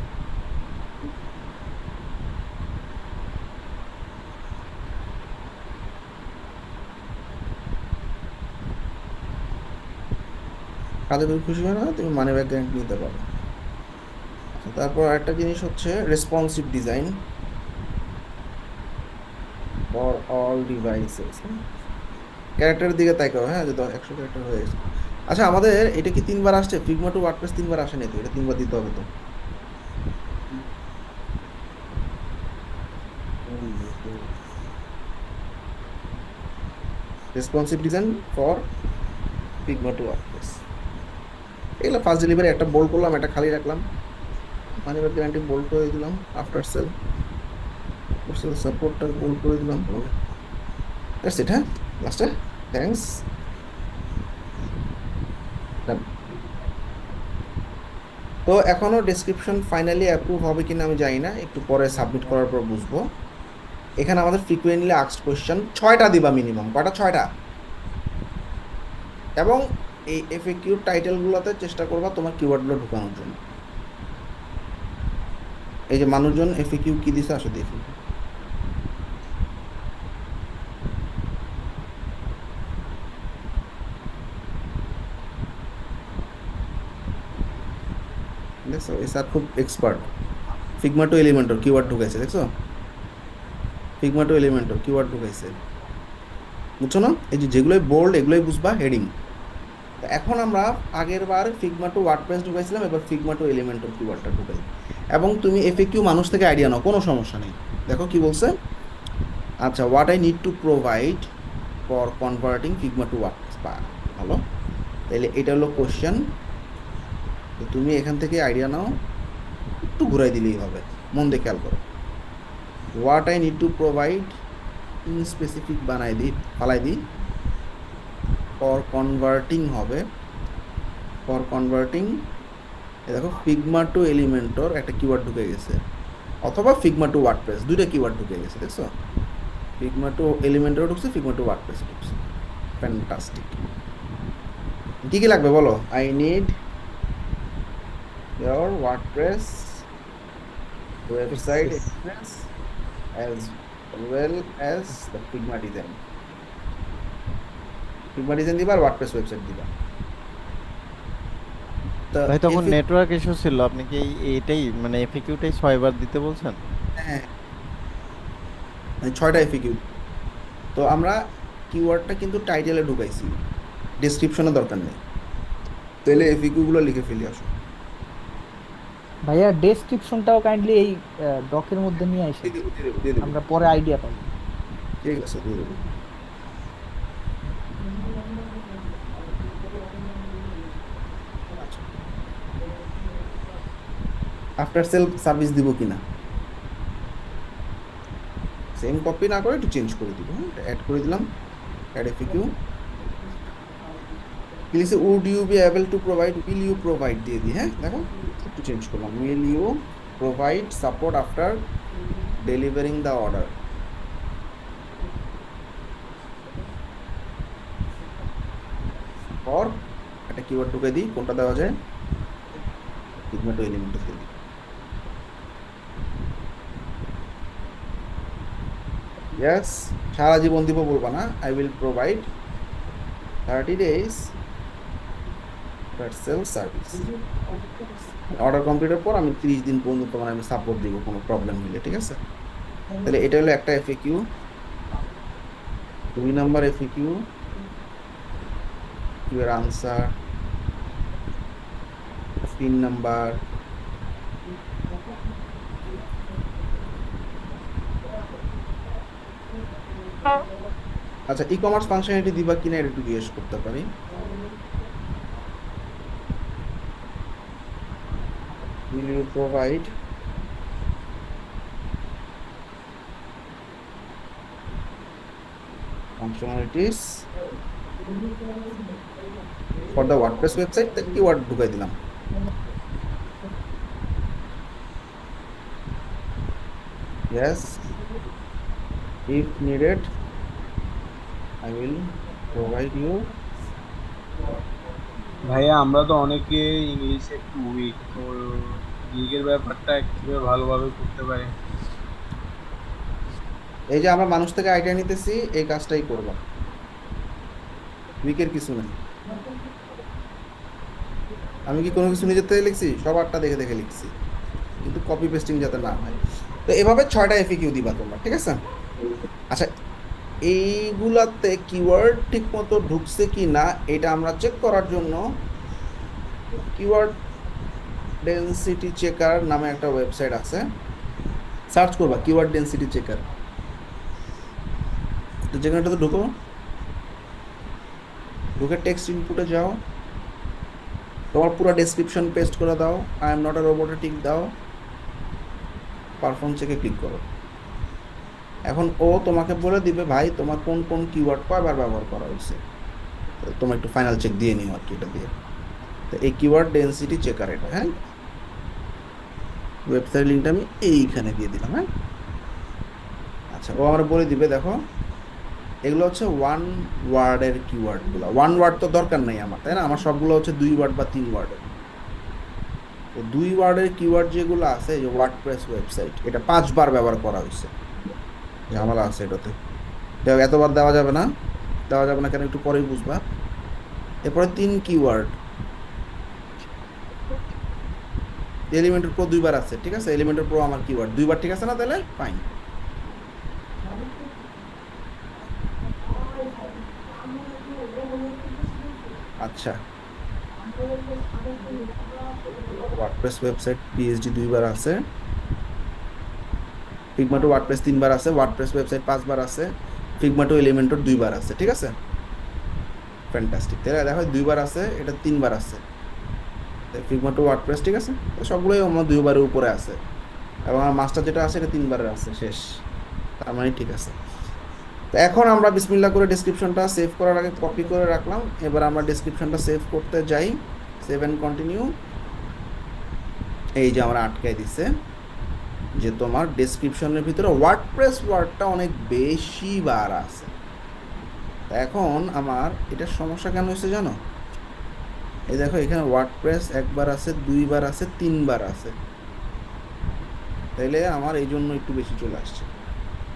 কাজে তুমি খুশি হয় না, তুমি মানি ব্যাক গ্যারান্টি নিতে পারো। আচ্ছা, তারপর আরেকটা জিনিস হচ্ছে responsive design for all devices. ক্যারেক্টারের দিকে তাই করো, হ্যাঁ যে 100 ক্যারেক্টার হয়ে গেছে। আচ্ছা আমাদের এটা কি 3 বার আসছে? ফিগমা টু ওয়ার্ডপ্রেস 3 বার আসেনি তো, এটা 3 বার দিতে হবে তো। Responsive design for Figma to WordPress, এগুলো ফার্স্ট ডেলিভারি একটা বোল্ড করলাম, একটা খালি রাখলাম, মানি ব্যাক গ্যারান্টি বোল্ড করে দিলাম, আফটার সেল সাপোর্টটা বোল্ড করে দিলাম। That's it. হ্যাঁ লাস্টে থ্যাঙ্কস। তো এখনো ডেসক্রিপশন ফাইনালি অ্যাপ্রুভ হবে কিনা আমি জানি না, একটু পরে সাবমিট করার পর বুঝবো। এখানে আমাদের ফ্রিকুয়েন্টলি আস্কড কোয়েশ্চেন 6টা দিবা মিনিমাম, কটা? 6টা। এবং এই এফএকিউ টাইটেলগুলোতে চেষ্টা করবা তোমার কিওয়ার্ডগুলো ঢুকানোর জন্য। এই যে মানুষজন এফএকিউ কি দিছে আসো দেখি। দেখছো এই স্যার খুব expert. Figma to Elementor keyword ঢুকাইছে, দেখছো? ফিগমা টু এলিমেন্টর কিওয়ার্ড ঢুকাইছে, বুঝছো না? এই যে যেগুলোই বোল্ড এগুলোই বুঝবা হেডিং। এখন আমরা আগের বার ফিগমা টু ওয়ার্ডপ্রেস ঢুকাইছিলাম, এবার ফিগমা টু এলিমেন্টর কিওয়ার্ডটা ঢুকাই। এবং তুমি এফএকিউ মানুষ থেকে আইডিয়া নাও, কোনো সমস্যা নেই। দেখো কি বলছে। আচ্ছা, what I need to provide for converting Figma to WordPress. ভালো, তাহলে এটা হলো কোশ্চেন। তুমি এখান থেকে আইডিয়া নাও, একটু ঘুরাই দিলেই হবে, মন দিয়ে খেয়াল করো। What I need to provide in specific বানাই দিই, ফালাই দিই, ফর কনভার্টিং হবে, ফর কনভার্টিং। দেখো ফিগমা টু এলিমেন্টর একটা কিওয়ার্ড ঢুকে গেছে, অথবা ফিগমা টু ওয়ার্ডপ্রেস, দুইটা কিওয়ার্ড ঢুকে গেছে, দেখছো? ফিগমা টু এলিমেন্টর ঢুকছে, ফিগমা টু ওয়ার্ডপ্রেস ঢুকছে। ফ্যান্টাস্টিক। কি কি লাগবে বলো? I need your WordPress website experience as well as the Figma design. Figma design দিবা আর WordPress ওয়েবসাইট দিবা। তো ভাই তখন নেটওয়ার্ক ইস্যু ছিল, আপনি কি এইটাই মানে এফএকিউটাই 6 বার দিতে বলছেন? হ্যাঁ 6টা এফএকিউ। তো আমরা কিওয়ার্ডটা কিন্তু টাইটেলে ঢুকাইছি, ডেসক্রিপশনে দরকার নেই। তাহলে এফএকিউ গুলো লিখে ফেলি আসো। ভাইয়া ডেসক্রিপশনটাও কাইন্ডলি এই ডকের মধ্যে নিয়ে আসে, দিয়ে দেবো। আমরা পরে আইডিয়া পাবো। ঠিক আছে, দিয়ে দেবো। আফটার সেল সার্ভিস দিব কিনা, সেম কপি না করে একটু চেঞ্জ করে দিব। অ্যাড করে দিলাম, add FAQ. Please would you be able to provide, will you provide দিয়ে দিই। হ্যাঁ দেখো একটু চেঞ্জ করলাম, will you provide support after delivering the order. পর একটা কিওয়ার্ড ঢুকে দিই, কোনটা দেওয়া যায়, ফিগমা টু এলিমেন্টর দিই। ইয়েস, সারা জীবন দিব বলবা না, I will provide 30 days self service. Order কমপ্লিটের পর আমি 30 দিন পর্যন্ত মানে আমি সাপোর্ট দিব কোনো প্রবলেম হলে, ঠিক আছে? তাহলে এটা হলো একটা FAQ. 2 number FAQ, your answer. 3 number, আচ্ছা ই কমার্স ফাংশনালিটি দিবা কিনা এটা একটু জিজ্ঞেস করতে পারি। Will you provide functionalities for the WordPress website? that keyword ঢুকাই দিলাম। Yes, if needed I will provide you। ভাইয়া আমরা তো অনেকে ইংলিশে একটু উইক, তো গিগের ব্যাপারটা কিভাবে ভালোভাবে করতে পারি? এই যে আমরা মানুষ থেকে আইডিয়া নিতেছি, এই কাজটাই করবা, উইকের কিছু নেই। আমি কি কোনো কিছু নিজের থেকে লিখছি? সব 8টা দেখে দেখে লিখছি, কিন্তু কপি পেস্টিং যাতে না হয়। তো এভাবে 6টা এফএকিউ দিবা তোমরা, ঠিক আছে? আচ্ছা, এইগুলাতে কিওয়ার্ড ঠিক মতো ঢুকছে কি না এটা আমরা চেক করার জন্য কিওয়ার্ড ডেনসিটি চেকার নামে একটা ওয়েবসাইট আছে, সার্চ করবা কিওয়ার্ড ডেনসিটি চেকার। তো যেখানটাতে ঢুকো, ঢুকে টেক্সট ইনপুটে যাও, তোমার পুরো ডেসক্রিপশন পেস্ট করে দাও, আই এম নট আ রোবটে টিক দাও, পারফর্ম চেকে ক্লিক করো। এখন ও তোমাকে বলে দিবে ভাই তোমার কোন কোন কিওয়ার্ড কয়বার ব্যবহার করা হয়েছে, তোমার একটু ফাইনাল চেক দিয়ে নিও আর কি এটা দিয়ে। তো এই কিওয়ার্ড ডেনসিটি চেকার এটা, হ্যাঁ, ওয়েবসাইট লিঙ্কটা আমি এইখানে দিয়ে দিলাম। হ্যাঁ, আচ্ছা, ও আমার বলে দিবে দেখো এগুলো হচ্ছে 1 ওয়ার্ডের কিওয়ার্ডগুলো। 1 ওয়ার্ড তো দরকার নেই আমার, তাই না? আমার সবগুলো হচ্ছে 2 ওয়ার্ড বা 3 ওয়ার্ডের। তো 2 ওয়ার্ডের কিওয়ার্ড যেগুলো আছে, এই যে ওয়ার্ডপ্রেস ওয়েবসাইট, এটা 5 বার ব্যবহার করা হয়েছে, ঝামেলা আছে এটাতে। এতবার দেওয়া যাবে না, দেওয়া যাবে না কেন একটু পরেই বুঝবা। এরপরে 3 কিওয়ার্ড, এলিমেন্টর প্রো 2 বার আছে, ঠিক আছে? এলিমেন্টর প্রো আমার কিওয়ার্ড 2 বার, ঠিক আছে না? তাহলে ফাইন। আচ্ছা, ওয়ার্ডপ্রেস ওয়েবসাইট পিএইচডি 2 বার আছে, ফিগমা টু ওয়ার্ডপ্রেস 3 বার আছে, ওয়ার্ডপ্রেস ওয়েবসাইট 5 বার আছে, ফিগমা টু এলিমেন্টর 2 বার আছে, ঠিক আছে? ফ্যান্টাস্টিক। তাহলে দেখো 2 বার আছে, এটা 3 বার আছে, ফিগমা টু ওয়ার্ডপ্রেস, ঠিক আছে? তো সবগুলোই আমার 2 বারের উপরে আছে, এবং আমার মাস্টার যেটা আছে এটা 3 বারের আছে, শেষ। তার মানে ঠিক আছে। তো এখন আমরা বিসমিল্লাহ করে ডেসক্রিপশনটা সেভ করার আগে কপি করে রাখলাম। এবার আমরা ডেসক্রিপশনটা সেভ করতে যাই, সেভ এন্ড কন্টিনিউ। এই যে আমরা আটকাই দিছে যে তোমার ডেসক্রিপশনের ভিতরে ওয়ার্ডপ্রেস ওয়ার্ডটা অনেক বেশি বার আছে। এখন আমার এটার সমস্যা কেন হয়েছে জানো? এই দেখো এখানে ওয়ার্ডপ্রেস 1 বার আছে, 2 বার আছে, 3 বার আছে, তাইলে আমার এই জন্য একটু বেশি চলে আসছে।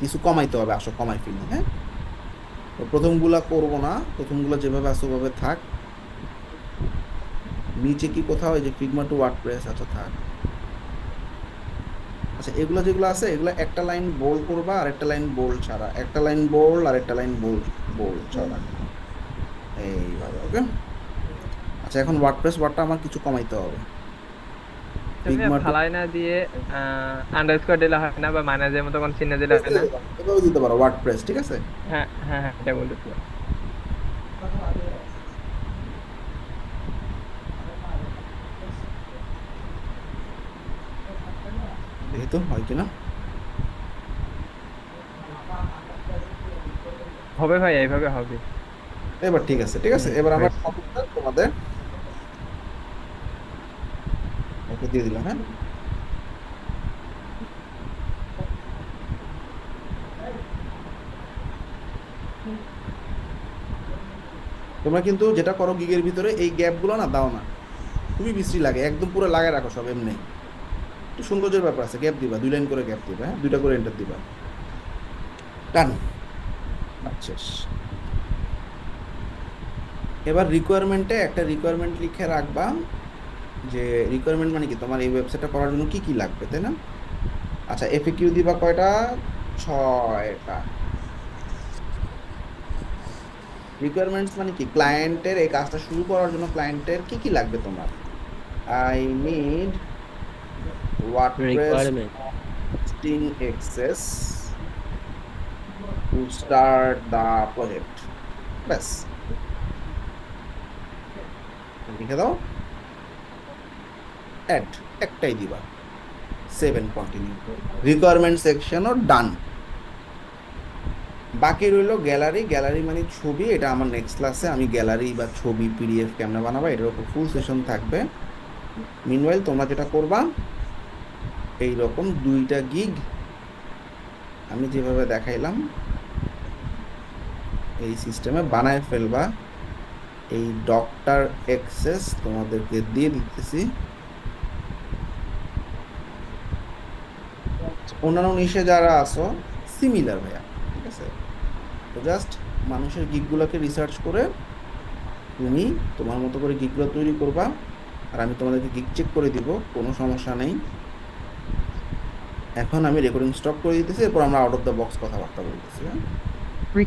কিছু কমাইতে হবে, আসো কমাই ফেলি। হ্যাঁ, তো প্রথমগুলা করবো না, প্রথমগুলো যেভাবে আছে ওভাবে থাক। নিচে কি কোথাও এই যে ফিগমা টু ওয়ার্ডপ্রেস, আচ্ছা থাক। আচ্ছা, এগুলো যেগুলো আছে এগুলো একটা লাইন বোল্ড করবা আর একটা লাইন বোল্ড ছাড়া, একটা লাইন বোল্ড আর একটা লাইন বোল্ড ছাড়া, এইভাবে। ওকে, আচ্ছা এখন ওয়ার্ডপ্রেস ওয়ার্ডটা আমার কিছু কমাইতে হবে। ফিগমা ফালাই না দিয়ে আন্ডারস্কোর দিলে হয় না, বা মাইনাসের মতো কোন চিহ্ন দিলে হয় না? এভাবে দিতে পারো ওয়ার্ডপ্রেস, ঠিক আছে? হ্যাঁ হ্যাঁ হ্যাঁ, এটা বলতেছিলাম। দেখি তো হয় কিনা। হবে ভাই, এইভাবে হবে। এবার ঠিক আছে, ঠিক আছে। এবার আমরা তোমাদের ওকে দিয়ে দিলাম। হ্যাঁ, তোমরা কিন্তু যেটা করো গিগের ভিতরে এই গ্যাপগুলো না দাও না, খুবই বিশ্রী লাগে, একদম পুরো লাগায় রাখো সব এমনি। একটু সৌন্দর্যের ব্যাপার আছে, গ্যাপ দিবা, 2 লাইন করে গ্যাপ দিবা, হ্যাঁ 2টা করে এন্টার দিবা। ডান। আচ্ছা, এবার রিকোয়ারমেন্টে একটা রিকোয়ারমেন্ট লিখে রাখবা, যে রিকোয়ারমেন্ট মানে কি তোমার এই ওয়েবসাইটটা করার জন্য কি কি লাগবে, তাই না? আচ্ছা, এফএকিউ দিবা কয়টা? 6টা। রিকোয়ারমেন্টস মানে কি, ক্লায়েন্টের এই কাজটা শুরু করার জন্য ক্লায়েন্টের কি কি লাগবে তোমার? I need WordPress hosting access to start the project. ব্যাস, লিখে দাও, অ্যাড একটাই দিবা, সেভ এন্ড কন্টিনিউ। রিকোয়ারমেন্ট সেকশনও ডান। বাকি রইলো গ্যালারি। গ্যালারি মানে ছবি, এটা আমার নেক্সট ক্লাসে আমি গ্যালারি বা ছবি পিডিএফ কেমনে বানাবো এটার উপর ফুল সেশন থাকবে। মিনওয়াইল তোমরা যেটা করবা, এই রকম 2টা গিগ আমি যেভাবে দেখাইলাম এই সিস্টেমে বানায় ফেলবা। এই ডক্টর অ্যাক্সেস তোমাদেরকে দিয়ে দিতেছি। অন্যান্য নিশে যারা আসো সিমিলার ভাইয়া, ঠিক আছে? তো জাস্ট মানুষের গিগগুলোকে রিসার্চ করে তুমি তোমার মতো করে গিগগুলো তৈরি করবা, আর আমি তোমাদেরকে গিগ চেক করে দিব, কোনো সমস্যা নেই। এখন আমি রেকর্ডিং স্টপ করে দিতেছি, এরপর আমরা আউট অফ দ্য বক্স কথাবার্তা বলতেছি, হ্যাঁ?